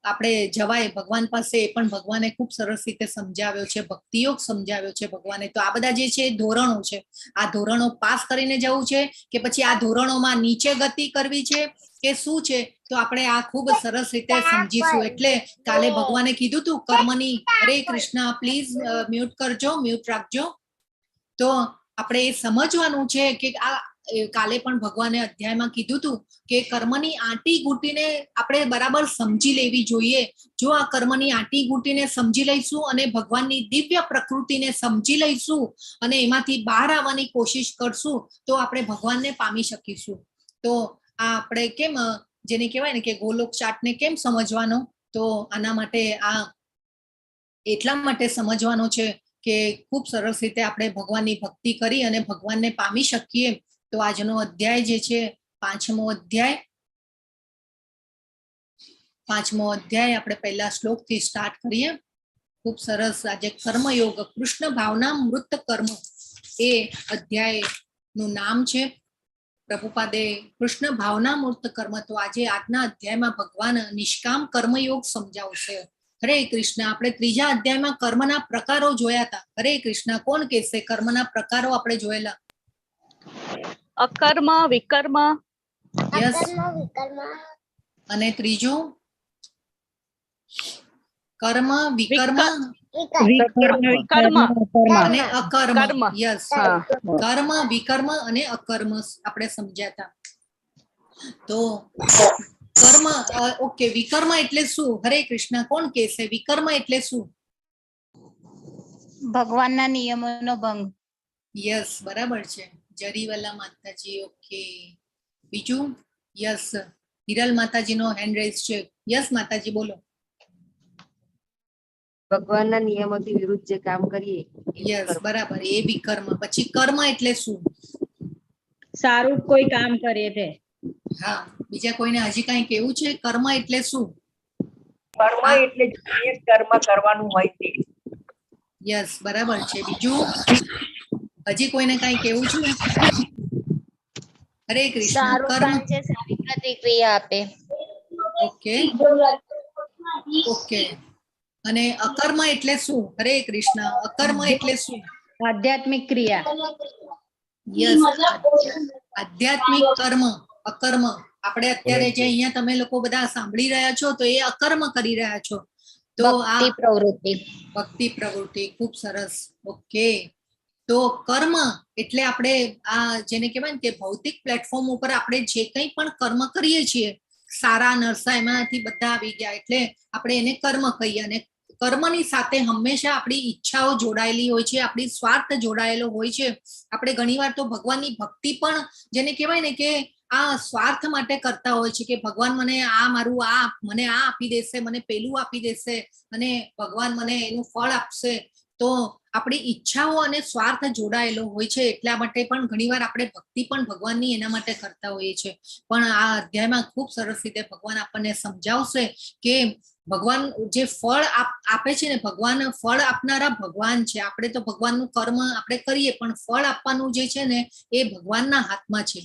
આપણે જવાય ભગવાન પાસે. એ પણ ભગવાને ખૂબ સરસ રીતે સમજાવ્યો છે, ભક્તિયોગ સમજાવ્યો છે ભગવાને. તો આ બધા જે છે ધોરણો છે, આ ધોરણો પાસ કરીને જવું છે કે પછી આ ધોરણોમાં નીચે ગતિ કરવી છે કે શું છે, તો આપણે આ ખૂબ સરસ રીતે સમજીશું. એટલે કાલે ભગવાને કીધું તું કર્મની. હરે કૃષ્ણ, પ્લીઝ મ્યુટ કરજો, મ્યુટ રાખજો. તો આપણે એ સમજવાનું છે કે આ કાલે પણ ભગવાને અધ્યાયમાં કીધું હતું કે કર્મની આંટી ગૂંટીને આપણે બરાબર સમજી લેવી જોઈએ. જો આ કર્મની આંટી ગૂંટીને સમજી લઈશું અને ભગવાનની દિવ્ય પ્રકૃતિને સમજી લઈશું અને એમાંથી બહાર આવવાની કોશિશ કરશું તો આપણે ભગવાનને પામી શકીશું. તો આ આપણે કેમ જેને કહેવાય ને કે ગોલોક ચાટને કેમ સમજવાનો, તો આના માટે આ એટલા માટે સમજવાનો છે કે ખૂબ સરસ રીતે આપણે ભગવાનની ભક્તિ કરી અને ભગવાનને પામી શકીએ. તો આજનો અધ્યાય જે છે પાંચમો અધ્યાય આપણે પહેલા શ્લોકથી સ્ટાર્ટ કરીએ. ખૂબ સરસ. આજે કર્મયોગ કૃષ્ણ ભાવના મૃત કર્મ એ અધ્યાયનું નામ છે. પ્રભુપાદે કૃષ્ણ ભાવના મૂર્ત કર્મ. તો આજે આજના અધ્યાયમાં ભગવાન નિષ્કામ કર્મયોગ સમજાવશે. હરે કૃષ્ણ. આપણે ત્રીજા અધ્યાયમાં કર્મના પ્રકારો જોયા હતા. હરે કૃષ્ણ. કોણ કહેશે કર્મના પ્રકારો આપણે જોયેલા? અકર્મ, વિકર્મ, યસ. અને ત્રીજું કર્મ, વિકર્મ કર્મ અને અકર્મ. કર્મ. યસ. કર્મ, વિકર્મ અને અકર્મ આપણે સમજ્યા હતા. તો કર્મ ઓકે. વિકર્મ એટલે શું? હરે કૃષ્ણ. કોણ કહેશે વિકર્મ એટલે શું? ભગવાનના નિયમોનો ભંગ. યસ, બરાબર છે. જરીવાલા માતાજી. ઓકે. બીજું? યસ, હિરલ માતાજીનો હેન્ડ રેઝ છે. યસ માતાજી, બોલો. ભગવાનના નિયમોથી વિરુદ્ધ જે કામ કરીએ એ યસ, કર્મ. બરાબર, એ વિકર્મ. પછી કર્મ એટલે શું? સારું કોઈ કામ કરે તે. હા, બીજા કોઈને હજી કઈ કેવું છે? કર્મ એટલે શું? કર્મ એટલે જે કર્મ કરવાનું હોય તે. યસ, બરાબર છે. બીજું હજી કોઈને કઈ કેવું છે? હરે કૃષ્ણ. સારું કર્મ. કામ છે, સારી પ્રતિક્રિયા આપે. Okay okay. અને અકર્મ એટલે શું? હરે કૃષ્ણ. અકર્મ એટલે શું? આધ્યાત્મિક ક્રિયા. યસ, આધ્યાત્મિક કર્મ. અકર્મ. આપણે અત્યારે જે અહીંયા તમે લોકો બધા સાંભળી રહ્યા છો તો એ અકર્મ કરી રહ્યા છો. તો આ ભક્તિ પ્રવૃત્તિ. ભક્તિ પ્રવૃત્તિ. ખૂબ સરસ. ઓકે. તો કર્મ એટલે આપણે આ જેને કહેવાય ને કે ભૌતિક પ્લેટફોર્મ ઉપર આપણે જે કંઈ પણ કર્મ કરીએ છીએ, સારા નરસા એમાંથી બધા આવી ગયા એટલે આપણે એને કર્મ કહીએ. અને કર્મની સાથે હંમેશા આપણી ઈચ્છાઓ જોડાયેલી હોય છે, આપણી સ્વાર્થ જોડાયેલો હોય છે. આપણે ઘણીવાર તો ભગવાનની ભક્તિ પણ જેને કહેવાય ને કે આ સ્વાર્થ માટે કરતા હોય છે કે ભગવાન મને આ મારું મને આ આપી દેશે, મને પેલું આપી દેશે અને ભગવાન મને એનું ફળ આપશે. તો આપણી ઈચ્છાઓ અને સ્વાર્થ જોડાયેલો હોય છે. એટલા માટે પણ ઘણીવાર આપણે ભક્તિ પણ ભગવાનની એના માટે કરતા હોઈએ છીએ. પણ આ અધ્યાયમાં ખૂબ સરસ રીતે ભગવાન આપણને સમજાવશે કે ભગવાન જે ફળ આપે છે ને, ભગવાન ફળ આપનારા ભગવાન છે. આપણે તો ભગવાનનું કર્મ આપણે કરીએ પણ ફળ આપવાનું જે છે ને એ ભગવાનના હાથમાં છે.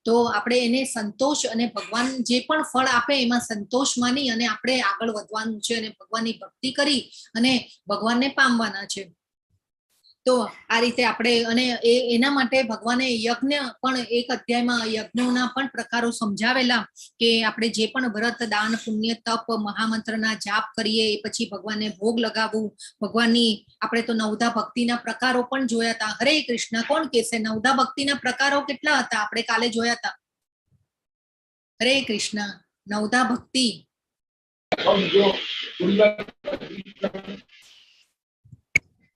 તો આપણે એને સંતોષ અને ભગવાન જે પણ ફળ આપે એમાં સંતોષ માની અને આપણે આગળ વધવાનું છે અને ભગવાનની ભક્તિ કરી અને ભગવાનને પામવાના છે. તો આ રીતે આપણે અને એના માટે ભગવાને યજ્ઞ પણ એક અધ્યાયમાં યજ્ઞોના પણ પ્રકારો સમજાવેલા કે આપણે જે પણ વ્રત, દાન, પુણ્ય, તપ, મહામંત્રના જાપ કરીએ એ પછી ભગવાનને ભોગ લગાવવું. ભગવાનની આપણે તો નવધા ભક્તિના પ્રકારો પણ જોયા હતા. હરે કૃષ્ણ. કોણ કહેશે નવધા ભક્તિના પ્રકારો કેટલા હતા? આપણે કાલે જોયા હતા. હરે કૃષ્ણ. નવધા ભક્તિ.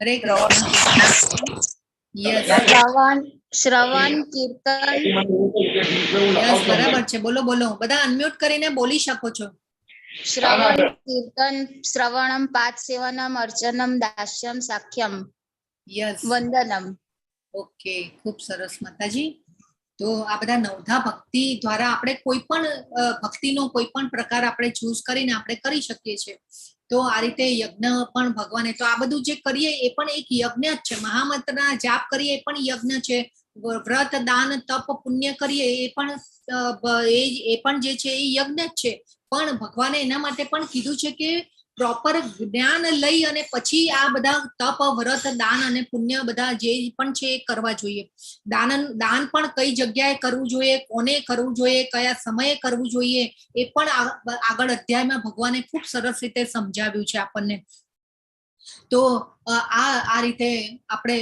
હરે કૃષ્ણ. યસ, શ્રવણ, કીર્તન. યસ, બરાબર છે. બોલો બોલો. બધા અનમ્યુટ કરીને બોલી શકો છો. શ્રવણ, કીર્તન, શ્રવણમ, પાદ સેવનમ, અર્ચનમ, દાસ્યમ, સાખ્યમ, યસ. વંદનમ. ઓકે, ખૂબ સરસ માતાજી. તો આ બધા નવધા ભક્તિ દ્વારા આપણે કોઈ પણ ભક્તિનો કોઈ પણ પ્રકાર આપણે ચૂઝ કરીને આપણે કરી શકીએ છીએ. તો આ રીતે યજ્ઞ પણ ભગવાને તો આ બધું જે કરીએ એ પણ એક યજ્ઞ જ છે. મહામંત્રના જાપ કરીએ એ પણ યજ્ઞ છે. વ્રત, દાન, તપ, પુણ્ય કરીએ એ પણ જે છે એ યજ્ઞ જ છે. પણ ભગવાને એના માટે પણ કીધું છે કે પ્રોપર જ્ઞાન લઈ અને પછી આ બધા તપ, વ્રત, દાન અને પુણ્ય બધા જે પણ છે એ કરવા જોઈએ. દાન પણ કઈ જગ્યાએ કરવું જોઈએ, કોને કરવું જોઈએ, કયા સમયે કરવું જોઈએ એ પણ આગળ અધ્યાયમાં ભગવાને ખૂબ સરસ રીતે સમજાવ્યું છે આપણને. તો આ રીતે આપણે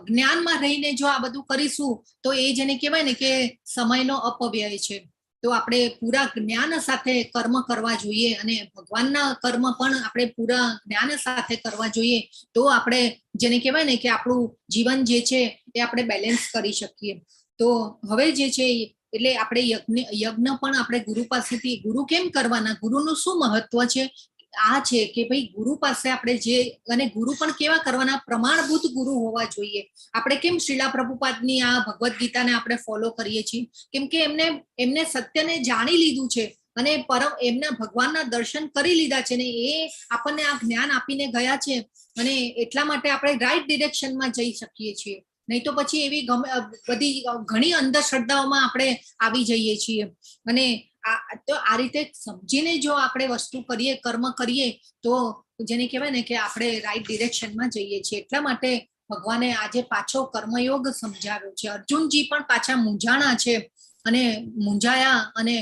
જ્ઞાનમાં રહીને જો આ બધું કરીશું તો એ જેને કહેવાય ને કે સમયનો અપવ્યય છે. તો આપણે પૂરા જ્ઞાન સાથે કર્મ કરવા જોઈએ અને ભગવાનના કર્મ પણ આપણે પૂરા જ્ઞાન સાથે કરવા જોઈએ. તો આપણે જેને કહેવાય ને કે આપણું જીવન જે છે એ આપણે બેલેન્સ કરી શકીએ. તો હવે જે છે એટલે આપણે યજ્ઞ પણ આપણે ગુરુ પાસેથી, ગુરુ કેમ કરવાના, ગુરુનું શું મહત્વ છે આ છે કે ભાઈ ગુરુ પાસે આપણે જે, અને ગુરુ પણ કેવા કરવાના, પ્રમાણભૂત ગુરુ હોવા જોઈએ. આપણે કેમ શ્રીલા પ્રભુપાદની આ ભગવદ્ ગીતાને આપણે ફોલો કરીએ છીએ? કેમ કે એમને સત્યને જાણી લીધું છે અને એમના ભગવાનના દર્શન કરી લીધા છે ને એ આપણને આ જ્ઞાન આપીને ગયા છે અને એટલા માટે આપણે રાઈટ ડિરેક્શનમાં જઈ શકીએ છીએ. નહીં તો પછી એવી બધી ઘણી અંધશ્રદ્ધાઓમાં આપણે આવી જઈએ છીએ. અને તો આ રીતે સમજીને જો આપણે વસ્તુ કરીએ, કર્મ કરીએ, તો જેને કહેવાય ને કે આપણે રાઈટ ડિરેક્શનમાં જઈએ છીએ. એટલા માટે ભગવાને આજે પાછો કર્મયોગ સમજાવ્યો છે. અર્જુનજી પણ પાછા મૂંઝાણા છે અને મૂંઝાયા અને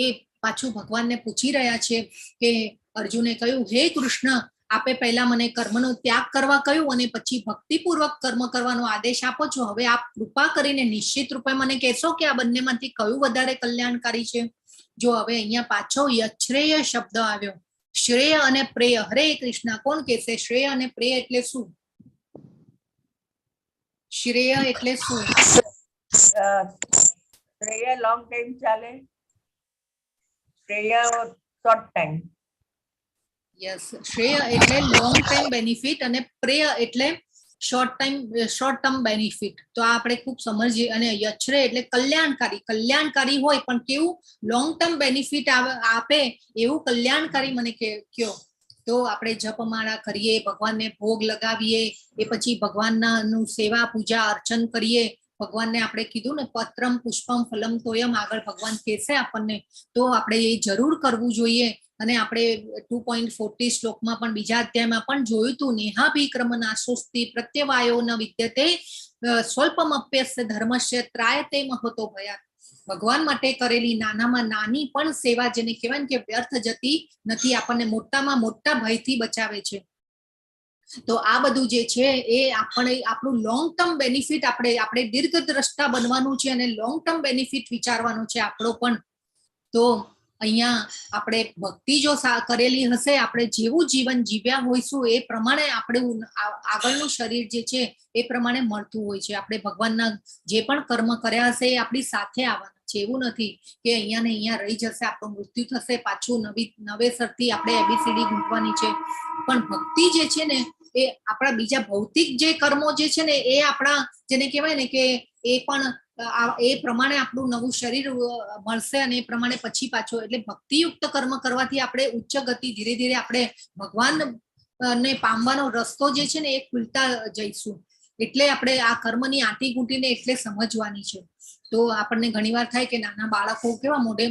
એ પાછું ભગવાનને પૂછી રહ્યા છે કે અર્જુને કહ્યું, હે કૃષ્ણ, આપે પહેલા મને કર્મનો ત્યાગ કરવા કહ્યું અને પછી ભક્તિપૂર્વક કર્મ કરવાનો આદેશ આપો છો. હવે આપ કૃપા કરીને નિશ્ચિત રૂપે મને કહેશો કે આ બંનેમાંથી કયું વધારે કલ્યાણકારી છે? જો હવે અહીંયા પાછો યચ્છ્રેય શબ્દ આવ્યો. શ્રેય અને પ્રેય. હરે કૃષ્ણ, કોણ કહેશે શ્રેય અને પ્રેય એટલે શું? શ્રેય એટલે શું? શ્રેય લોંગ ટાઈમ ચાલે, શ્રેય શોર્ટ ટાઈમ. યસ, શ્રેય એટલે લોંગ ટાઈમ બેનિફિટ અને પ્રેય એટલે શોર્ટ ટર્મ બેનિફિટ. તો આ આપણે ખૂબ સમજીએ. અને યચ્છ્રેય એટલે કલ્યાણકારી હોય પણ કેવું? લોંગ ટર્મ બેનિફિટ આપે એવું કલ્યાણકારી મને કયો. તો આપણે જપમાળા કરીએ, ભગવાનને ભોગ લગાવીએ, એ પછી ભગવાનનું સેવા પૂજા અર્ચન કરીએ. ભગવાનને આપણે કીધું ને, પત્રમ પુષ્પમ ફલમ તોયમ, આગળ ભગવાન કહેશે આપણને, તો આપણે એ જરૂર કરવું જોઈએ. અને આપણે 2.40 શ્લોકમાં પણ, બીજા અધ્યાયમાં પણ જોયું હતું, નેહાભિક્રમનાશોસ્તિ પ્રત્યવાયો ન વિદ્યતે સ્વલ્પમપ્યસ્ય ધર્મસ્ય ત્રાયતે મહતો ભયાત. ભગવાન માટે કરેલી નાનામાં નાની પણ સેવા, જેને કહેવાય ને કે વ્યર્થ જતી નથી, આપણને મોટામાં મોટા ભયથી બચાવે છે. તો આ બધું જે છે એ આપણું લોંગ ટર્મ બેનિફિટ, આપણે દીર્ઘ દ્રષ્ટા બનવાનું છે અને લોંગ ટર્મ બેનિફિટ વિચારવાનું છે આપણો પણ. તો અહીંયા આપણે ભક્તિ જો કરેલી હશે, આપણે જેવું જીવન જીવ્યા હોઈશું એ પ્રમાણે આપણું આગળનું શરીર જે છે એ પ્રમાણે મળતું હોય છે. આપણે ભગવાનના જે પણ કર્મ કર્યા હશે એ આપણી સાથે આવવાના છે. એવું નથી કે અહીંયા ને અહીંયા રહી જશે, આપણું મૃત્યુ થશે, પાછું નવેસરથી આપણે એબીસીડી ગૂંથવાની છે. પણ ભક્તિ જે છે ને એ આપણા બીજા ભૌતિક જે કર્મો જે છે ને એ આપણા, જેને કહેવાય ને કે એ પણ એ પ્રમાણે આપણું નવું શરીર મળશે અને એ પ્રમાણે પછી પાછો, એટલે ભક્તિયુક્ત કર્મ કરવાથી આપણે ઉચ્ચ ગતિ, ધીરે ધીરે આપણે ભગવાન ને પામવાનો રસ્તો જે છે ને એ ખુલતા જઈશું. એટલે આપણે આ કર્મની આંટી ગૂંટીને એટલે સમજવાની છે. તો આપણને ઘણીવાર થાય કે નાના બાળકો કેવા મોઢે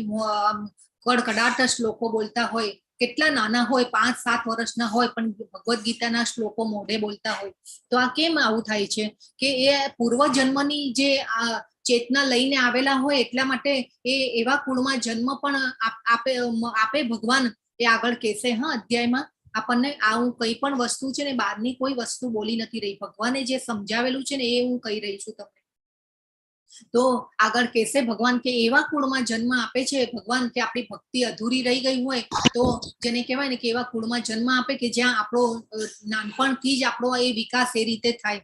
કડકડાટ શ્લોકો બોલતા હોય, કેટલા નાના હોય, 5-7 વર્ષના હોય, પણ ભગવદ્ ગીતાના શ્લોકો મોઢે બોલતા હોય. તો આ કેમ આવું થાય છે? કે એ પૂર્વજન્મની જે ચેતના લઈને આવેલા હોય, એટલા માટે એ એવા કુળમાં જન્મ પણ આપે ભગવાન. એ આગળ કહેશે અધ્યાયમાં આપણને, આ હું કઈ પણ વસ્તુ છે ને બહારની કોઈ વસ્તુ બોલી નથી રહી, ભગવાને જે સમજાવેલું છે ને એ હું કહી રહી છું તમને. તો આગળ કહેશે ભગવાન કે એવા કુળમાં જન્મ આપે છે ભગવાન કે આપણી ભક્તિ અધૂરી રહી ગઈ હોય તો જેને કહેવાય ને કે એવા કુળમાં જન્મ આપે કે જ્યાં આપણો નાનપણથી જ આપણો એ વિકાસ એ રીતે થાય.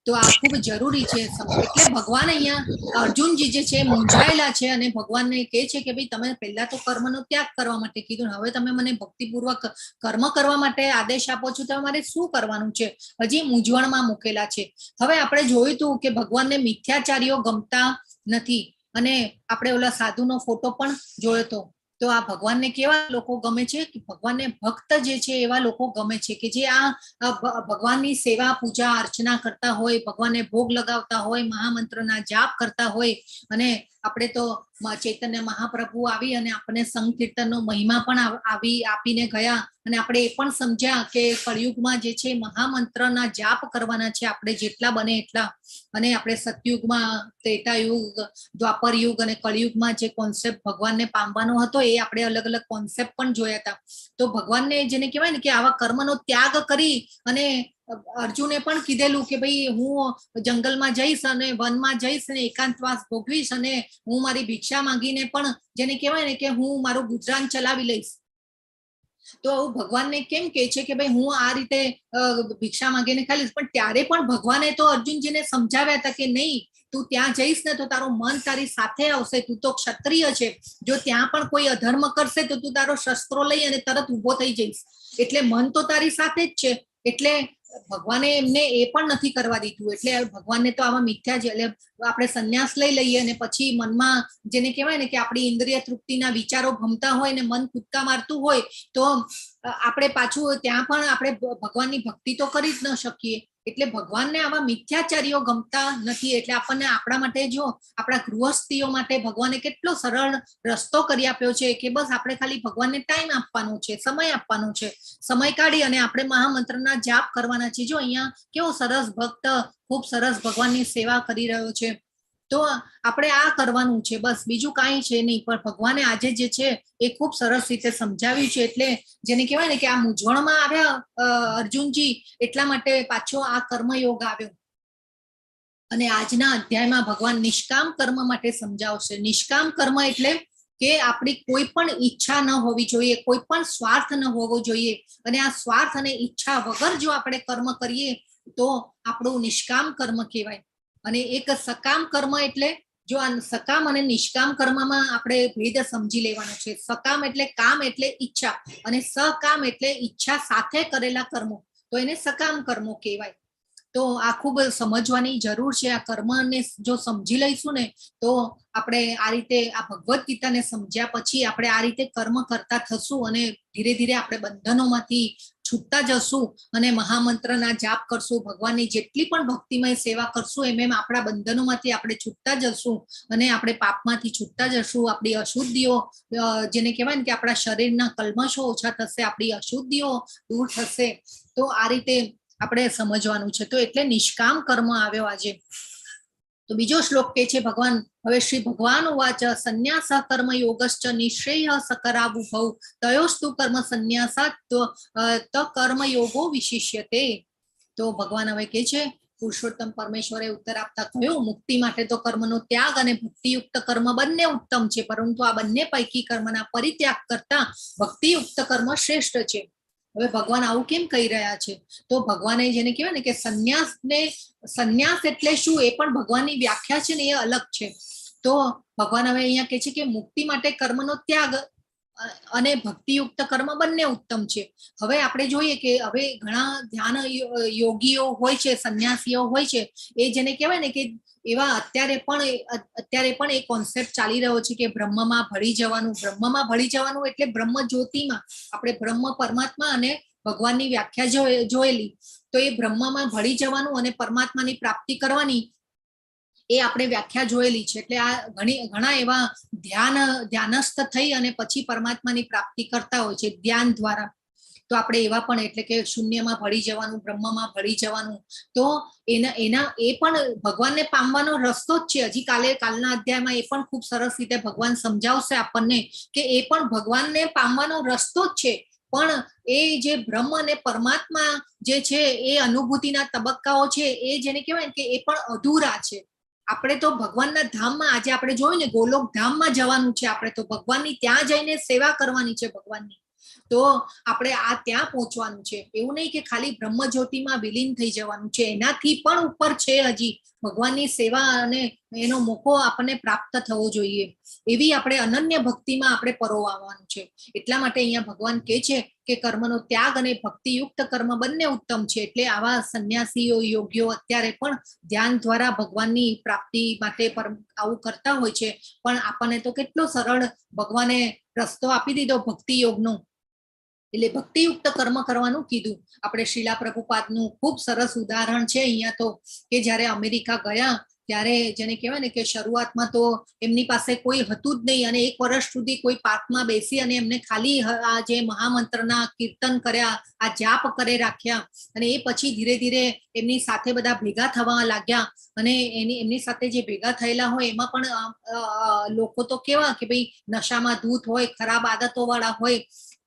તો આ ખૂબ જરૂરી છે. એટલે ભગવાન અહીંયા અર્જુનજી જે છે મૂંઝાયેલા છે અને ભગવાનને કહે છે કે ભાઈ તમે પહેલા તો કર્મનો ત્યાગ કરવા માટે કીધું, હવે તમે મને ભક્તિપૂર્વક કર્મ કરવા માટે આદેશ આપો છો, તો મારે શું કરવાનું છે? હજી મૂંઝવણમાં મૂકેલા છે. હવે આપણે જોયું હતું કે ભગવાનને મિથ્યાચારીઓ ગમતા નથી અને આપણે ઓલા સાધુનો ફોટો પણ જોયો હતો. તો આ ભગવાનને કેવા લોકો ગમે છે? કે ભગવાનને ભક્ત જે છે એવા લોકો ગમે છે કે જે આ ભગવાનની સેવા પૂજા અર્ચના કરતા હોય, ભગવાનને ભોગ લગાવતા હોય, મહામંત્રના જાપ કરતા હોય. અને આપણે તો ચૈતન્ય મહાપ્રભુ આવી અને આપણને સંકીર્તનનો મહિમા પણ આપીને ગયા અને આપણે એ પણ સમજ્યા કે કળિયુગમાં જે છે મહામંત્રના જાપ કરવાના છે આપણે જેટલા બને એટલા. અને આપણે સતયુગમાં, ત્રેતાયુગ, દ્વાપર યુગ અને કળિયુગમાં જે કોન્સેપ્ટ ભગવાનને પામવાનો હતો એ આપણે અલગ અલગ કોન્સેપ્ટ પણ જોયા હતા. તો ભગવાનને જેને કહેવાય ને કે આવા કર્મનો ત્યાગ કરી અને અર્જુને પણ કીધેલું કે ભાઈ હું જંગલમાં જઈશ અને વનમાં જઈશ અને એકાંતવાસ ભોગવીશ અને હું મારી ભિક્ષા માંગીને પણ જેને કહેવાય ને કે હું મારું ગુજરાન ચલાવી લઈશ. તો ભગવાનને કેમ કે છે કે ભાઈ હું આ રીતે ભિક્ષા માંગીને ખાઈ લઈશ, પણ ત્યારે પણ ભગવાને તો અર્જુનજીને સમજાવ્યા હતા કે નહીં, તું ત્યાં જઈશ ને તો તારું મન તારી સાથે આવશે, તું તો ક્ષત્રિય છે, જો ત્યાં પણ કોઈ અધર્મ કરશે તો તું તારો શસ્ત્રો લઈ અને તરત ઉભો થઈ જઈશ, એટલે મન તો તારી સાથે જ છે. એટલે ભગવાને એમને એ પણ નથી કરવા દીધું. એટલે ભગવાનને તો આવા મિથ્યા જ, એટલે આપણે સંન્યાસ લઈ લઈએ અને પછી મનમાં જેને કહેવાય ને કે આપણી ઇન્દ્રિય તૃપ્તિના વિચારો ભમતા હોય ને મન કૂદકા મારતું હોય તો આપણે પાછું ત્યાં પણ આપણે ભગવાનની ભક્તિ તો કરી જ ન શકીએ. એટલે ભગવાનને આવા મિથ્યાચારીઓ ગમતા નથી. એટલે આપણને આપણા માટે જો આપણા ગૃહસ્થીઓ માટે ભગવાને કેટલો સરળ રસ્તો કરી આપ્યો છે કે બસ આપણે ખાલી ભગવાનને ટાઈમ આપવાનો છે, સમય આપવાનો છે, સમય કાઢી અને આપણે મહામંત્રના જાપ કરવાના છે. જો અહીંયા કેવો સરસ ભક્ત ખૂબ સરસ ભગવાનની સેવા કરી રહ્યો છે. તો આપણે આ કરવાનું છે, બસ બીજું કાંઈ છે નહીં. પણ ભગવાને આજે જે છે એ ખૂબ સરસ રીતે સમજાવ્યું છે. એટલે જેને કહેવાય ને કે આ મૂંઝવણમાં આવ્યા અર્જુનજી, એટલા માટે પાછો આ કર્મયોગ આવ્યો. અને આજના અધ્યાયમાં ભગવાન નિષ્કામ કર્મ માટે સમજાવશે. નિષ્કામ કર્મ એટલે કે આપણી કોઈ પણ ઈચ્છા ન હોવી જોઈએ, કોઈ પણ સ્વાર્થ ન હોવો જોઈએ. અને આ સ્વાર્થ અને ઈચ્છા વગર જો આપણે કર્મ કરીએ તો આપણું નિષ્કામ કર્મ કહેવાય. અને એક સકામ કર્મ એટલે જો આ સકામ અને નિષ્કામ કર્મમાં આપણે ભેદ સમજી લેવાનો છે. સકામ એટલે કામ એટલે ઈચ્છા, અને સકામ એટલે ઈચ્છા સાથે કરેલા કર્મો, તો એને સકામ કર્મો કહેવાય. તો આ ખૂબ સમજવાની જરૂર છે. આ કર્મને જો સમજી લઈશું ને તો આપણે આ રીતે આ ભગવદ્ ગીતાને સમજ્યા પછી આપણે આ રીતે કર્મ કરતા થશું અને ધીરે ધીરે આપણે બંધનોમાંથી છૂટતા જશું અને મહામંત્રના જાપ કરશું, ભગવાનની જેટલી પણ ભક્તિમય સેવા કરશું એમ આપણા બંધનોમાંથી આપણે છૂટતા જશું અને આપણે પાપમાંથી છૂટતા જશું. આપણી અશુદ્ધિઓ જેને કહેવાય ને કે આપણા શરીરના કલ્મશો ઓછા થશે, આપણી અશુદ્ધિઓ દૂર થશે. તો આ રીતે આપણે સમજવાનું છે. તો એટલે નિષ્કામ કર્મ આવ્યો આજે. તો બીજો શ્લોક કે છે ભગવાન, હવે શ્રી ભગવાન વાચ સંન્યાસ કર્મ યોગશ્ચ નિશ્રેય સકરાબુભૌ તયોસ્તુ કર્મ સંન્યાસાત ત કર્મ યોગો વિશિષ્યતે. તો ભગવાન હવે કે છે, પુરુષોત્તમ પરમેશ્વરે ઉત્તર આપતા કહ્યું, મુક્તિ માટે તો કર્મનો ત્યાગ અને ભક્તિયુક્ત કર્મ બંને ઉત્તમ છે, પરંતુ આ બંને પૈકી કર્મના પરિત્યાગ કરતા ભક્તિયુક્ત કર્મ શ્રેષ્ઠ છે. હવે ભગવાન આવું કેમ કહી રહ્યા છે? તો ભગવાને જેને કહેવાય ને કે સંન્યાસ એટલે શું એ પણ ભગવાનની વ્યાખ્યા છે ને એ અલગ છે. તો ભગવાન હવે અહીંયા કહે છે કે મુક્તિ માટે કર્મનો ત્યાગ અને ભક્તિયુક્ત કર્મ બંને ઉત્તમ છે. હવે આપણે જોઈએ કે હવે ઘણા ધ્યાન યોગીઓ હોય છે, સંન્યાસીઓ હોય છે, એ જેને કહેવાય ને કે એવા અત્યારે પણ એ કોન્સેપ્ટ ચાલી રહ્યો છે કે બ્રહ્મમાં ભળી જવાનું. બ્રહ્મમાં ભળી જવાનું એટલે બ્રહ્મ જ્યોતિમાં, આપણે બ્રહ્મ પરમાત્મા અને ભગવાનની વ્યાખ્યા જોયેલી, તો એ બ્રહ્મમાં ભળી જવાનું અને પરમાત્માની પ્રાપ્તિ કરવાની એ આપણે વ્યાખ્યા જોયેલી છે. એટલે આ ઘણા એવા ધ્યાનસ્થ થઈ અને પછી પરમાત્માની પ્રાપ્તિ કરતા હોય છે ધ્યાન દ્વારા. તો આપણે એવા પણ એટલે કે શૂન્યમાં ભળી જવાનું, બ્રહ્મમાં ભળી જવાનું, તો એના એ પણ ભગવાનને પામવાનો રસ્તો જ છે. હજી કાલના અધ્યાયમાં એ પણ ખૂબ સરસ રીતે ભગવાન સમજાવશે આપણને કે એ પણ ભગવાનને પામવાનો રસ્તો જ છે. પણ એ જે બ્રહ્મ અને પરમાત્મા જે છે એ અનુભૂતિના તબક્કાઓ છે એ જેને કહેવાય કે એ પણ અધૂરા છે. આપણે તો ભગવાનના ધામમાં, આજે આપણે જોયું ને ગોલોક ધામમાં જવાનું છે, આપણે તો ભગવાનની ત્યાં જઈને સેવા કરવાની છે ભગવાનની. તો આપણે આ ત્યાં પહોંચવાનું છે. એવું નહીં કે ખાલી બ્રહ્મ જ્યોતિમાં વિલીન થઈ જવાનું છે, એનાથી પણ ઉપર છે હજી ભગવાનની સેવા અને એનો મોકો આપણને પ્રાપ્ત થવો જોઈએ. એવી આપણે અનન્ય ભક્તિમાં આપણે પરોવવાનું છે. એટલા માટે અહીંયા ભગવાન કહે છે કે કર્મનો ત્યાગ અને ભક્તિયુક્ત કર્મ બંને ઉત્તમ છે. એટલે આવા સંન્યાસીઓ, યોગીઓ અત્યારે પણ ધ્યાન દ્વારા ભગવાનની પ્રાપ્તિ માટે આવું કરતા હોય છે. પણ આપણને તો કેટલો સરળ ભગવાને રસ્તો આપી દીધો ભક્તિ યોગનો. એટલે ભક્તિયુક્ત કર્મ કરવાનું કીધું. આપણે શ્રીલા પ્રભુપાદનું ખૂબ સરસ ઉદાહરણ છે અહીંયા તો, કે જ્યારે અમેરિકા ગયા ત્યારે જેને કહેવાય ને કે શરૂઆતમાં તો એમની પાસે કોઈ હતું જ નહીં, અને 1 વર્ષ સુધી કોઈ પાર્કમાં બેસી અને એમને ખાલી આ જે મહામંત્રના કીર્તન કર્યા, આ જાપ કરે રાખ્યા, અને એ પછી ધીરે ધીરે એમની સાથે બધા ભેગા થવા લાગ્યા. અને એમની સાથે જે ભેગા થયેલા હોય એમાં પણ લોકો તો કેવા કે ભાઈ નશામાં ધૂત હોય, ખરાબ આદતો વાળા હોય,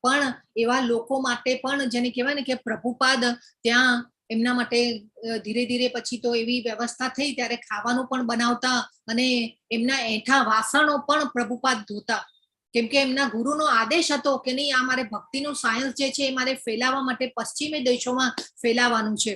પણ એવા લોકો માટે પણ જેને કહેવાય ને કે પ્રભુપાદ ત્યાં એમના માટે ધીરે ધીરે પછી તો એવી વ્યવસ્થા થઈ, ત્યારે ખાવાનું પણ બનાવતા અને એમના એઠા વાસણો પણ પ્રભુપાદ ધોતા, કેમ કે એમના ગુરુનો આદેશ હતો કે નહીં, આ મારે ભક્તિનું સાયન્સ જે છે એ મારે ફેલાવવા માટે પશ્ચિમી દેશોમાં ફેલાવાનું છે.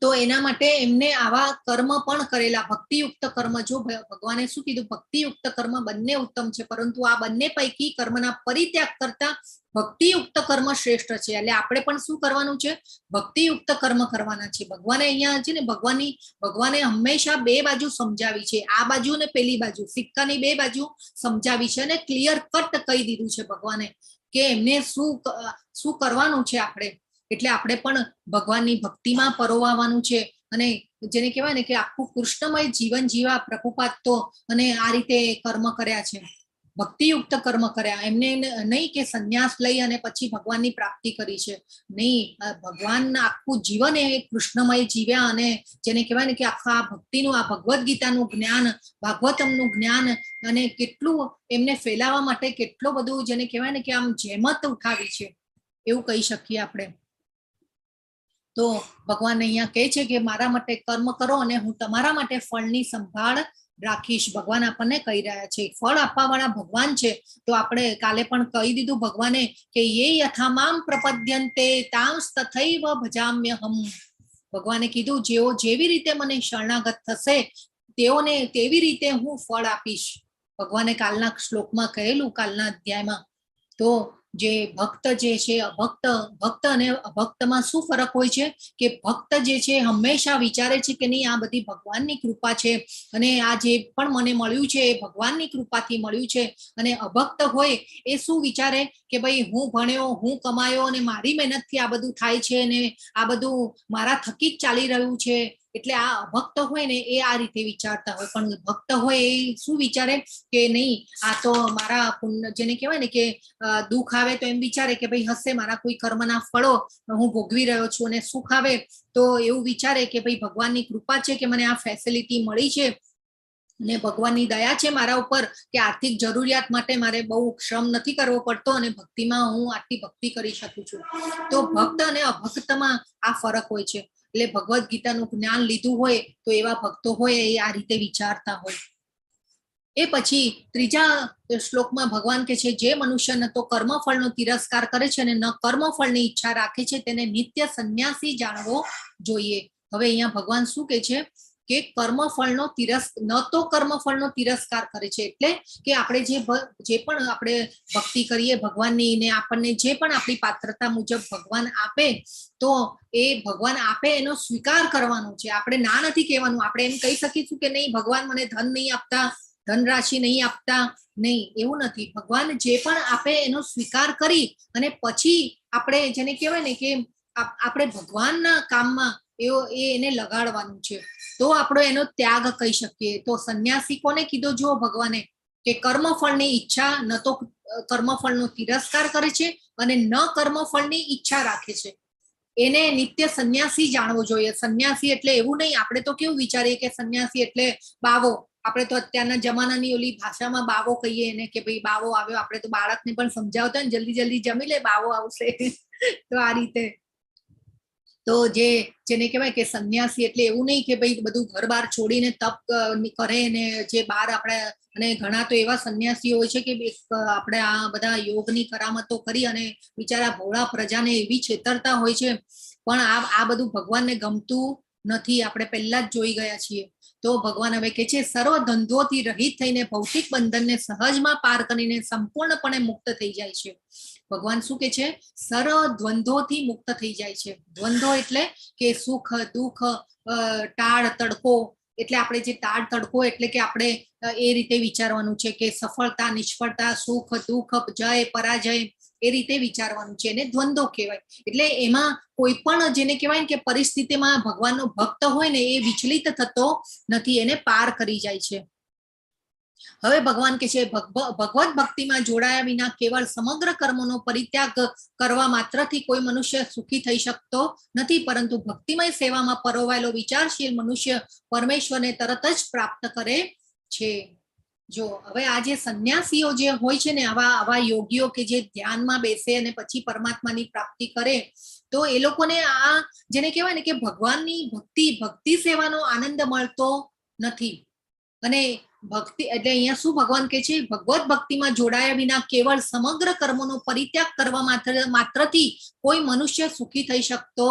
તો એના માટે એમને આવા કર્મ પણ કરેલા, ભક્તિયુક્ત કર્મ. જો ભગવાને શું કીધું, ભક્તિયુક્ત કર્મ બંને ઉત્તમ છે, પરંતુ આ બંને પૈકી કર્મના પરિત્યાગ કરતા ભક્તિયુક્ત કર્મ શ્રેષ્ઠ છે. એટલે આપણે પણ શું કરવાનું છે, ભક્તિયુક્ત કર્મ કરવાના છે. ભગવાને અહીંયા છે ને ભગવાને હંમેશા 2 બાજુ સમજાવી છે, આ બાજુ ને પેલી બાજુ, સિક્કાની 2 બાજુ સમજાવી છે, અને ક્લિયર કટ કહી દીધું છે ભગવાને કે એમને શું કરવાનું છે આપણે. એટલે આપણે પણ ભગવાનની ભક્તિમાં પરોવાવાનું છે, અને જેને કહેવાય ને કે આખું કૃષ્ણમય જીવન જીવા પ્રભુપાદ તો, અને આ રીતે કર્મ કર્યા છે, ભક્તિયુક્ત કર્મ કર્યા. એમને નહીં કે સંન્યાસ લઈ અને પછી ભગવાનની પ્રાપ્તિ કરી છે, નહીં, ભગવાન આખું જીવન એ કૃષ્ણમય જીવ્યા, અને જેને કહેવાય ને કે આખા ભક્તિનું, આ ભગવદ્ ગીતાનું જ્ઞાન, ભાગવતમનું જ્ઞાન, અને કેટલું એમને ફેલાવવા માટે કેટલો બધું જેને કહેવાય ને કે આમ જહેમત ઉઠાવી છે, એવું કહી શકીએ આપણે. તો ભગવાન અહીંયા કહે છે કે મારા માટે કર્મ કરો અને હું તમારા માટે ફળની સંભાળ રાખીશ. ભગવાન આપણને કહી રહ્યા છે, ફળ આપવા વાળા ભગવાન છે. તો આપણે કાલે પણ કહી દીધું ભગવાને કે યે યથામામ પ્રપદ્યન્તે તાંસ તથૈવ ભજામ્યહમ. ભગવાને કીધું જેઓ જેવી રીતે મને શરણાગત થશે તેઓને તેવી રીતે હું ફળ આપીશ. ભગવાને કાલના શ્લોકમાં કહેલું, કાલના અધ્યાયમાં. તો જે ભક્ત જે છે, ભક્ત અને અભક્તમાં શું ફરક હોય છે કે ભક્ત જે છે હંમેશા વિચારે છે કે નહીં, આ બધી ભગવાનની કૃપા છે, અને આ જે પણ મને મળ્યું છે એ ભગવાનની કૃપાથી મળ્યું છે. અને અભક્ત હોય એ શું વિચારે કે ભાઈ હું ભણ્યો, હું કમાયો, અને મારી મહેનતથી આ બધું થાય છે, અને આ બધું મારા થકી જ ચાલી રહ્યું છે. એટલે આ અભક્ત હોય ને એ આ રીતે વિચારતા હોય, પણ ભક્ત હોય એ શું વિચારે કે નહીં, આ તો મારા પુણ્ય, જેને કહેવાય ને કે દુઃખ આવે તો એમ વિચારે કે ભાઈ હશે મારા કોઈ કર્મના ફળો હું ભોગવી રહ્યો છું, અને સુખ આવે તો એવું વિચારે કે ભાઈ ભગવાનની કૃપા છે કે મને આ ફેસિલિટી મળી છે, અને ભગવાનની દયા છે મારા ઉપર કે આર્થિક જરૂરિયાત માટે મારે બહુ શ્રમ નથી કરવો પડતો, અને ભક્તિમાં હું આટલી ભક્તિ કરી શકું છું. તો ભક્ત અને અભક્તમાં આ ફરક હોય છે. એટલે ભગવદ્ ગીતાનું જ્ઞાન લીધું હોય તો એવા ભક્તો હોય એ આ રીતે વિચારતા હોય. એ પછી 3જા શ્લોકમાં ભગવાન કહે છે, જે મનુષ્ય ન તો કર્મફળનો તિરસ્કાર કરે છે અને ન કર્મફળની ઈચ્છા રાખે છે તેને નિત્ય સંન્યાસી જાણવો જોઈએ. હવે અહીંયા ભગવાન શું કહે છે કે કર્મફળનો ન તો કર્મફળનો તિરસ્કાર કરે છે, એટલે કે આપણે જે પણ આપણે ભક્તિ કરીએ ભગવાનની, ને આપણને જે પણ આપણી પાત્રતા મુજબ ભગવાન આપે તો એ ભગવાન આપે એનો સ્વીકાર કરવાનો છે. આપણે ના નથી કહેવાનું. આપણે એમ કહી શકીશું કે નહીં ભગવાન મને ધન નહીં આપતા, ધનરાશિ નહીં આપતા, નહીં, એવું નથી. ભગવાન જે પણ આપે એનો સ્વીકાર કરી અને પછી આપણે જેને કહેવાય ને કે આપણે ભગવાનના કામમાં એને લગાડવાનું છે, તો આપણો એનો ત્યાગ કહી શકીએ. તો સંન્યાસી કોને કીધો જો ભગવાને કે કર્મફળની ઈચ્છા, ન તો કર્મફળનો તિરસ્કાર કરે છે અને ન કર્મફળની ઈચ્છા રાખે છે, એને નિત્ય સંન્યાસી જાણવો જોઈએ. સંન્યાસી એટલે એવું નહીં, આપણે તો કેવું વિચારીએ કે સંન્યાસી એટલે બાવો. આપણે તો અત્યારના જમાનાની ઓલી ભાષામાં બાવો કહીએ એને કે ભાઈ બાવો આવ્યો. આપણે તો બાળકને પણ સમજાવતા ને જલ્દી જલ્દી જમી લે, બાવો આવશે. તો આ રીતે તો જેને કહેવાય કે સંન્યાસી એટલે એવું નહીં કે ભાઈ બધું ઘર બાર છોડીને તપ કરે ને જે બાર આપણે, અને ઘણા તો એવા સંન્યાસીઓ હોય છે કે આપણે આ બધા યોગની કરામતો કરી અને બિચારા ભોળા પ્રજાને એવી છેતરતા હોય છે. પણ આ બધું ભગવાનને ગમતું નથી, આપણે પહેલા જ જોઈ ગયા છીએ. તો ભગવાન હવે કહે છે, સર્વ દ્વંદ્વોથી રહિત થઈને ભૌતિક બંધનને સહજમાં પાર કરીને સંપૂર્ણપણે મુક્ત થઈ જાય છે. ભગવાન શું કે છે, સર્વ દ્વંદ્વોથી મુક્ત થઈ જાય છે. દ્વંદ્વ એટલે કે સુખ દુઃખ, ટાળ તડકો. એટલે આપણે જે ટાળ તડકો એટલે કે આપણે એ રીતે વિચારવાનું છે કે સફળતા નિષ્ફળતા, સુખ દુઃખ, જય પરાજય, એ રીતે વિચારવાનું છે. એને દ્વંદ્વ કહેવાય. એટલે એમાં કોઈ પણ જેને કહેવાય ને કે પરિસ્થિતિમાં ભગવાનનો ભક્ત હોય ને એ વિચલિત થતો નથી, એને પાર કરી જાય છે. હવે ભગવાન કે છે ભગવત ભક્તિમાં જોડાયા વિના કેવળ સમગ્ર કર્મોનો પરિત્યાગ કરવા માત્રથી કોઈ મનુષ્ય સુખી થઈ શકતો નથી, પરંતુ ભક્તિમય સેવામાં પરોવાયેલો વિચારશીલ મનુષ્ય પરમેશ્વરને તરત જ પ્રાપ્ત કરે છે. જો હવે આ જે સંન્યાસીઓ જે હોય છે ને, આવા યોગીઓ કે જે ધ્યાનમાં બેસે અને પછી પરમાત્માની પ્રાપ્તિ કરે, તો એ લોકોને આ જેને કહેવાય ને કે ભગવાનની ભક્તિ સેવાનો આનંદ મળતો નથી. અને ભક્તિ એટલે અહીંયા શું ભગવાન કે છે, ભગવત ભક્તિમાં જોડાયા વિના કેવળ સમગ્ર કર્મોનો પરિત્યાગ કરવા માત્રથી કોઈ મનુષ્ય સુખી થઈ શકતો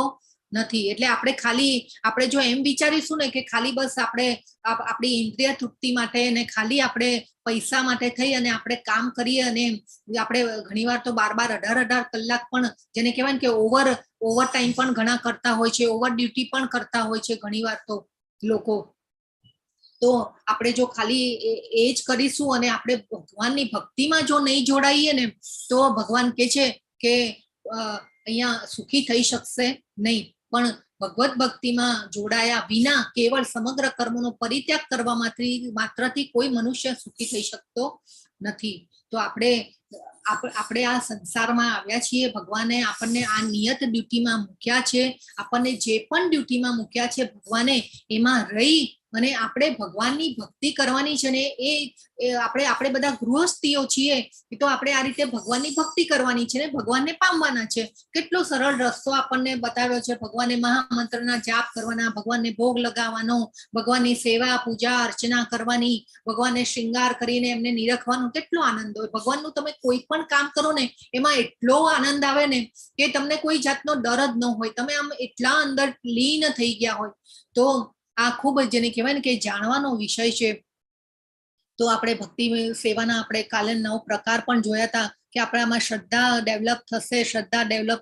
નથી. એટલે આપણે જો એમ વિચારીશું ને કે ખાલી બસ આપણે આપણી ઇન્દ્રિય તૃપ્તિ માટે અને ખાલી આપણે પૈસા માટે થઈ અને આપણે કામ કરીએ અને આપણે ઘણીવાર તો 12-18 કલાક પણ જેને કહેવાય ને કે ઓવર ટાઈમ પણ ઘણા કરતા હોય છે, ઓવર ડ્યુટી પણ કરતા હોય છે ઘણીવાર તો લોકો. તો આપણે જો ખાલી એ જ કરીશું અને આપણે ભગવાનની ભક્તિમાં જો નહીં જોડાઈએ ને, તો ભગવાન કે છે કે અહીંયા સુખી થઈ શકશે નહીં. પણ ભગવત ભક્તિમાં જોડાયા વિના કેવળ સમગ્ર કર્મોનો પરિત્યાગ કરવા માત્રથી કોઈ મનુષ્ય સુખી થઈ શકતો નથી. તો આપણે આ સંસારમાં આવ્યા છીએ, ભગવાને આપણને આ નિયત ડ્યુટીમાં મૂક્યા છે. આપણને જે પણ ડ્યુટીમાં મૂક્યા છે ભગવાને, એમાં રહી અને આપણે ભગવાનની ભક્તિ કરવાની છે ને. એ આપણે બધા ગૃહસ્થીઓ છીએ, તો આપણે આ રીતે ભગવાનની ભક્તિ કરવાની છે ને ભગવાનને પામવાના છે. કેટલો સરળ રસ્તો આપણને બતાવ્યો છે. ભગવાને મહામંત્રના જાપ કરવાના, ભગવાનને ભોગ લગાવવાનો, ભગવાનની સેવા પૂજા અર્ચના કરવાની, ભગવાનને શૃંગાર કરીને એમને નિરખવાનો કેટલો આનંદ હોય. ભગવાનનું તમે કોઈ પણ કામ કરો ને એમાં એટલો આનંદ આવે ને કે તમને કોઈ જાતનો ડર જ ન હોય. તમે આમ એટલા અંદર લીન થઈ ગયા હોય. તો આ ખૂબ જેને કહેવાય ને કે જાણવાનો વિષય છે. તો આપણે ભક્તિ સેવાના આપણે કાલે 9 પ્રકાર પણ જોયા હતા કે આપણામાં શ્રદ્ધા ડેવલપ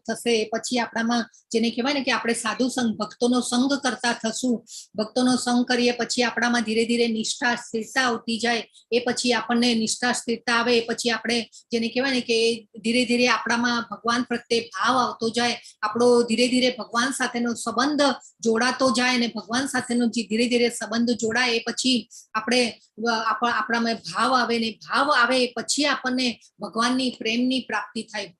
થશે, એ પછી આપણામાં જેને કહેવાય ને કે આપણે સાધુ સંઘ ભક્તોનો સંગ કરતા થશું. ભક્તોનો સંગ કરીએ પછી આપણામાં ધીરે ધીરે નિષ્ઠા સ્થિરતા આવતી જાય. એ પછી આપણને નિષ્ઠા સ્થિરતા આવે, એ પછી આપણે જેને કહેવાય ને કે ધીરે ધીરે આપણામાં ભગવાન પ્રત્યે ભાવ આવતો જાય. આપણો ધીરે ધીરે ભગવાન સાથેનો સંબંધ જોડાતો જાય, અને ભગવાન સાથેનો ધીરે ધીરે સંબંધ જોડાય એ પછી આપણામાં ભાવ આવે ને ભાવ આવે પછી આપણને ભગવાનની પ્રેમની પ્રાપ્તિ થાય.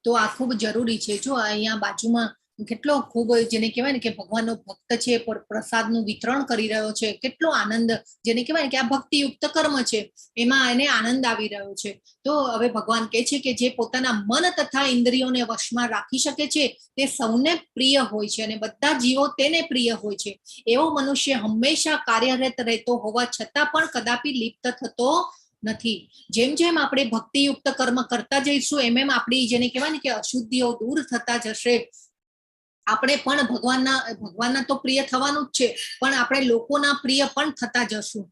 તો આ ખૂબ જરૂરી છે. જો અહીંયા બાજુમાં કેટલો ખૂબ જેને કહેવાય ને કે ભગવાનનો ભક્ત છે, પ્રસાદનું વિતરણ કરી રહ્યો છે. કેટલો આનંદ, જેને કહેવાય ને કે આ ભક્તિયુક્ત કર્મ છે, એમાં એને આનંદ આવી રહ્યો છે. તો હવે ભગવાન કહે છે કે જે પોતાના મન તથા ઇન્દ્રિયોને વશમાં રાખી શકે છે તે સૌને પ્રિય હોય છે અને બધા જીવો તેને પ્રિય હોય છે. એવો મનુષ્ય હંમેશા કાર્યરત રહેતો હોવા છતાં પણ કદાપી લિપ્ત થતો નથી. જેમ જેમ આપણે ભક્તિયુક્ત કર્મ કરતા જઈશું એમ આપણી જેને કહેવાય ને કે અશુદ્ધિઓ દૂર થતા જશે. આપણે પણ ભગવાનના તો પ્રિય થવાનું જ છે, પણ આપણે લોકોના પ્રિય પણ થતા જશું.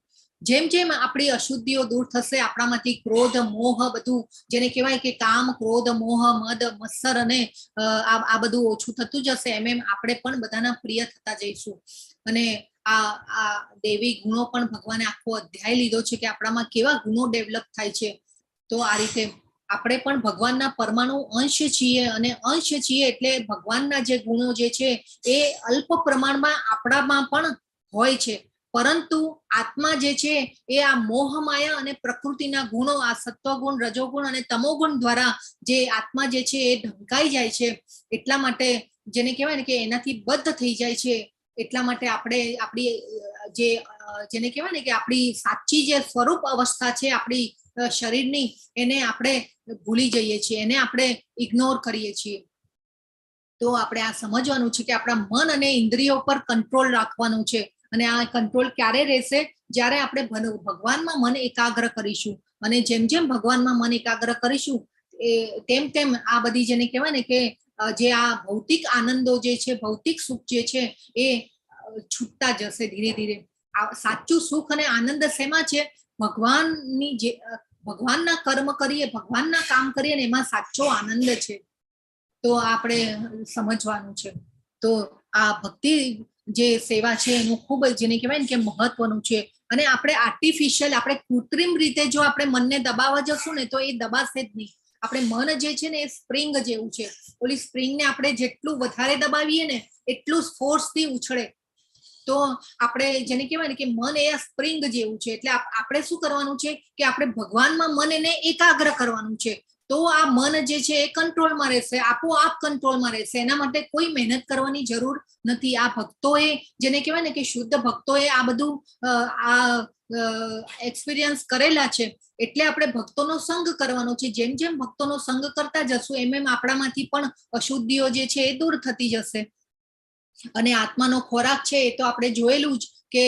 જેમ જેમ આપણી અશુદ્ધિઓ દૂર થશે, આપણામાંથી ક્રોધ મોહ બધું જેને કહેવાય કે કામ ક્રોધ મોહ મદ મત્સર અને આ બધું ઓછું થતું જશે, એમ આપણે પણ બધાના પ્રિય થતા જઈશું. અને આ દેવી ગુણો પણ ભગવાને આખો અધ્યાય લીધો છે કે આપણામાં કેવા ગુણો ડેવલપ થાય છે. તો આ રીતે આપણે પણ ભગવાનના પરમાણુ અંશ છીએ, અને અંશ છીએ એટલે ભગવાનના જે ગુણો જે છે એ અલ્પ પ્રમાણમાં આપણામાં પણ હોય છે. પરંતુ આત્મા જે છે એ આ મોહ માયા અને પ્રકૃતિના ગુણો, આ સત્વગુણ રજોગુણ અને તમોગુણ દ્વારા જે આત્મા જે છે એ ઢંકાઈ જાય છે. એટલા માટે જેને કહેવાય ને કે એનાથી બદ્ધ થઈ જાય છે. એટલા માટે આપણે આપણી જેને કહેવાય ને કે આપણી સાચી જે સ્વરૂપ અવસ્થા છે આપણી શરીરની, એને આપણે ભૂલી જઈએ છીએ, એને આપણે ઇગ્નોર કરીએ છીએ. તો આપણે આ સમજવાનું છે કે આપણા મન અને ઇન્દ્રિયો પર કંટ્રોલ રાખવાનું છે. અને આ કંટ્રોલ ક્યારે રહેશે? જ્યારે આપણે ભગવાનમાં મન એકાગ્ર કરીશું. અને જેમ જેમ ભગવાનમાં મન એકાગ્ર કરીશું તેમ તેમ આ બધી જેને કહેવાય ને કે જે આ ભૌતિક આનંદો જે છે, ભૌતિક સુખ જે છે એ છૂટતા જશે ધીરે ધીરે. સાચું સુખ અને આનંદ શેમાં છે? ભગવાનના કર્મ કરીએ, ભગવાનના કામ કરીએ ને એમાં સાચો આનંદ છે. તો આપણે સમજવાનું છે. તો આ ભક્તિ જે સેવા છે એનું ખૂબ જેને કહેવાય ને કે મહત્વનું છે. અને આપણે આર્ટિફિશિયલ, આપણે કૃત્રિમ રીતે જો આપણે મનને દબાવવા જશું ને તો એ દબાશે જ નહીં. આપણે મન જે છે ને એ સ્પ્રિંગ જેવું છે. ઓલી સ્પ્રિંગને આપણે જેટલું વધારે દબાવીએ ને એટલું ફોર્સથી ઉછળે. તો આપણે જેને કહેવાય ને કે મન એ સ્પ્રિંગ જેવું છે. એટલે આપણે શું કરવાનું છે કે આપણે ભગવાનમાં મન એને એકાગ્ર કરવાનું છે. તો આ મન જે છે એ કંટ્રોલમાં રહેશે, આપોઆપ કંટ્રોલમાં રહેશે. એના માટે કોઈ મહેનત કરવાની જરૂર નથી. આ ભક્તોએ જેને કહેવાય ને કે શુદ્ધ ભક્તોએ આ બધું એક્સપિરિયન્સ કરેલા છે. એટલે આપણે ભક્તોનો સંગ કરવાનો છે. જેમ જેમ ભક્તોનો સંગ કરતા જશું એમ એમ આપણામાંથી પણ અશુદ્ધિઓ જે છે એ દૂર થતી જશે. અને આત્માનો ખોરાક છે એ તો આપણે જોયેલું જ કે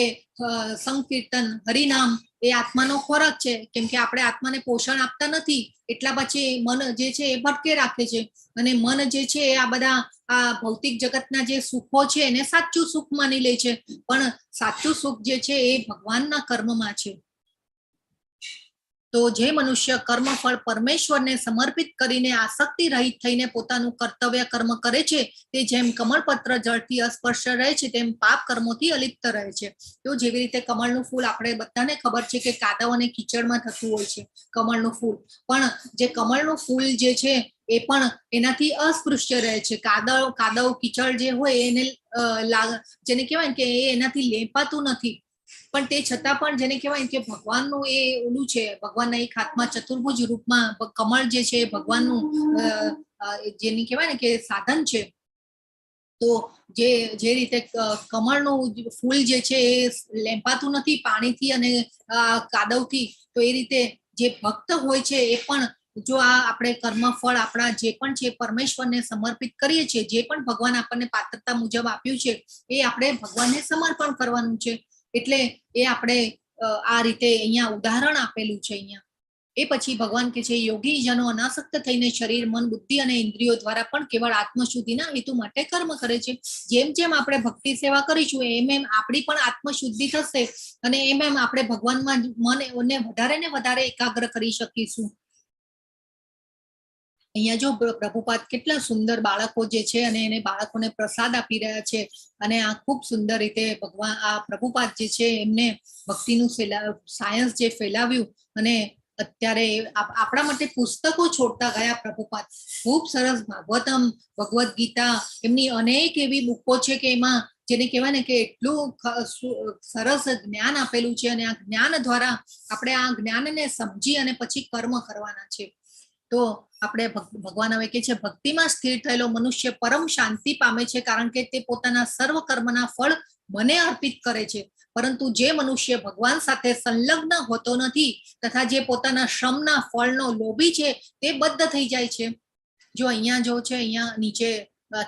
સંકીર્તન હરિનામ એ આત્માનો ખોરાક છે. કેમ કે આપણે આત્માને પોષણ આપતા નથી એટલા પછી મન જે છે એ ભટકે રાખે છે. અને મન જે છે એ આ બધા આ ભૌતિક જગતના જે સુખો છે એને સાચું સુખ માની લે છે. પણ સાચું સુખ જે છે એ ભગવાનના કર્મમાં છે. તો જે મનુષ્ય કર્મફળ પરમેશ્વરને સમર્પિત કરીને આસક્તિ રહિત થઈને પોતાનું કર્તવ્ય કર્મ કરે છે તે જેમ કમળપત્ર જળથી અસ્પર્શ રહે છે તેમ પાપ કર્મોથી અલિપ્ત રહે છે. તો જેવી રીતે કમળનું ફૂલ આપણે બધાને ખબર છે કે કાદવ અને કીચડમાં થતું હોય છે કમળનું ફૂલ. પણ જે કમળનું ફૂલ જે છે એ પણ એનાથી અસ્પૃશ્ય રહે છે. કાદવ કીચડ જે હોય એને જેને કહેવાય કે એનાથી લેપાતું નથી. પણ તે છતાં પણ જેને કહેવાય કે ભગવાનનું એ ઓલું છે, ભગવાનના એક હાથમાં ચતુર્ભુજ રૂપમાં કમળ જે છે ભગવાનનું જેને કહેવાય ને કે સાધન છે. તો જે રીતે કમળનું ફૂલ જે છે એ લેપાતું નથી પાણીથી અને કાદવથી, તો એ રીતે જે ભક્ત હોય છે એ પણ જો આ આપણે કર્મફળ આપણા જે પણ છે પરમેશ્વરને સમર્પિત કરીએ છીએ, જે પણ ભગવાન આપણને પાત્રતા મુજબ આપ્યું છે એ આપણે ભગવાનને સમર્પણ કરવાનું છે. એટલે એ આપણે આ રીતે અહીંયા ઉદાહરણ આપેલું છે. અહીંયા એ પછી ભગવાન કે છે યોગીજનો અનાસક્ત થઈને શરીર મન બુદ્ધિ અને ઇન્દ્રિયો દ્વારા પણ કેવળ આત્મશુદ્ધિના હેતુ માટે કર્મ કરે છે. જેમ જેમ આપણે ભક્તિ સેવા કરીશું એમ એમ આપણી પણ આત્મશુદ્ધિ થશે અને એમ એમ આપણે ભગવાનમાં મનને વધારે ને વધારે એકાગ્ર કરી શકીશું. અહીંયા જો પ્રભુપાદ કેટલા સુંદર બાળકો જે છે અને એને બાળકોને પ્રસાદ આપી રહ્યા છે. અને આ ખૂબ સુંદર રીતે ભગવાન આ પ્રભુપાદ જે છે એમને ભક્તિનું સાયન્સ જે ફેલાવ્યું અને અત્યારે આપણા માટે પુસ્તકો છોડતા ગયા પ્રભુપાદ. ખૂબ સરસ ભાગવતમ, ભગવદ્ ગીતા, એમની અનેક એવી બુકો છે કે એમાં જેને કહેવાય ને કે એટલું સરસ જ્ઞાન આપેલું છે. અને આ જ્ઞાન દ્વારા આપણે આ જ્ઞાનને સમજી અને પછી કર્મ કરવાના છે. તો આપણે ભગવાન હવે કે છે ભક્તિમાં સ્થિર થયેલો મનુષ્ય પરમ શાંતિ પામે છે કારણ કે તે પોતાના સર્વ કર્મના ફળ મને અર્પિત કરે છે. પરંતુ જે મનુષ્ય ભગવાન સાથે સંલગ્ન હોતો નથી તથા જે પોતાના શ્રમના ફળનો લોભી છે તે બદ્ધ થઈ જાય છે. જો અહીંયા જો છે અહીંયા નીચે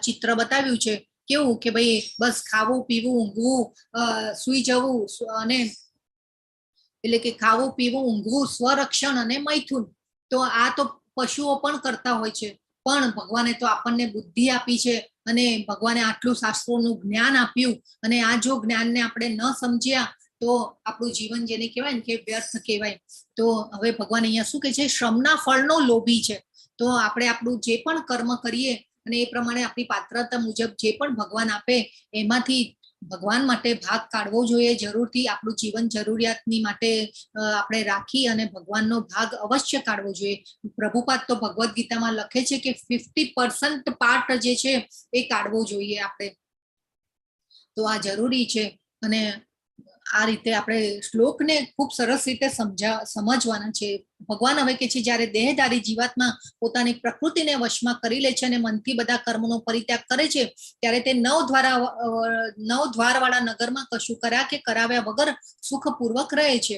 ચિત્ર બતાવ્યું છે કેવું કે ભાઈ બસ ખાવું પીવું ઊંઘવું સુઈ જવું અને એટલે કે ખાવું પીવું ઊંઘવું સ્વરક્ષણ અને મૈથુન. તો આ તો પશુઓ પણ કરતા હોય છે. પણ ભગવાને તો આપણને બુદ્ધિ આપી છે અને ભગવાને આટલું શાસ્ત્રોનું જ્ઞાન આપ્યું અને આ જો જ્ઞાનને આપણે ન સમજ્યા તો આપણું જીવન જેને કહેવાય ને કે વ્યર્થ કહેવાય. તો હવે ભગવાન અહીંયા શું કહે છે શ્રમના ફળનો લોભી છે. તો આપણે આપણું જે પણ કર્મ કરીએ અને એ પ્રમાણે આપણી પાત્રતા મુજબ જે પણ ભગવાન આપે એમાંથી ભગવાન માટે ભાગ કાઢવો જોઈએ. જરૂરથી આપણું જીવન જરૂરિયાતની માટે આપણે રાખી અને ભગવાનનો ભાગ અવશ્ય કાઢવો જોઈએ. પ્રભુપાદ તો ભગવદ્ ગીતામાં લખે છે કે 50% પાર્ટ જે છે એ કાઢવો જોઈએ આપણે. તો આ જરૂરી છે. અને આ રીતે આપણે શ્લોકને ખૂબ સરસ રીતે સમજવાના છે. ભગવાન હવે કે છે જ્યારે દેહધારી જીવાત્મા પોતાની પ્રકૃતિને વશમાં કરી લે છે અને મનથી બધા કર્મનો પરિત્યાગ કરે છે ત્યારે તે નવ દ્વાર વાળા નગરમાં કશું કર્યા કે કરાવ્યા વગર સુખપૂર્વક રહે છે.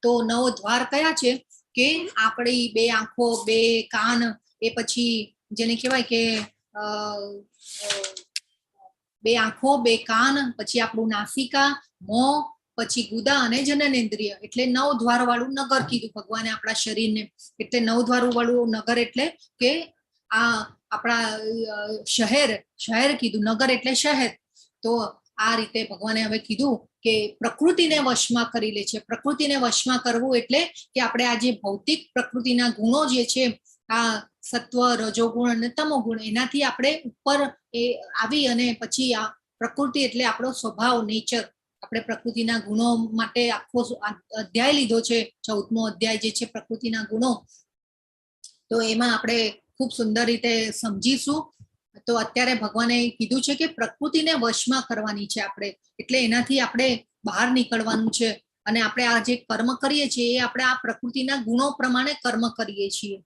તો 9 દ્વાર કયા છે કે આપણી 2 આંખો, 2 કાન, એ પછી જેને કહેવાય કે 2 આંખો, 2 કાન, પછી આપણું નાસિકા, મોં, પછી ગુદા અને જનનેન્દ્રિય. એટલે 9 દ્વાર વાળું નગર કીધું ભગવાને આપણા શરીરને. એટલે 9 દ્વાર વાળું નગર એટલે કે આ આપણા શહેર કીધું, નગર એટલે શહેર. તો આ રીતે ભગવાને હવે કીધું કે પ્રકૃતિને વશમાં કરી લે છે. પ્રકૃતિને વશમાં કરવું એટલે કે આપણે આ જે ભૌતિક પ્રકૃતિના ગુણો જે છે આ સત્વ, રજોગુણ અને તમોગુણ એનાથી આપણે ઉપર આવી અને પછી આ પ્રકૃતિ એટલે આપણો સ્વભાવ, નેચર. આપણે પ્રકૃતિના ગુણો માટે આખો અધ્યાય લીધો છે, 14મો અધ્યાય જે છે પ્રકૃતિના ગુણો. તો તો એમાં આપણે ખૂબ સુંદર રીતે સમજીશું. તો અત્યારે ભગવાને કીધું છે કે પ્રકૃતિને વશમાં કરવાની છે આપણે, એટલે એનાથી આપણે બહાર નીકળવાનું છે. અને આપણે આ જે કર્મ કરીએ છીએ એ આપણે આ પ્રકૃતિના ગુણો પ્રમાણે કર્મ કરીએ છીએ,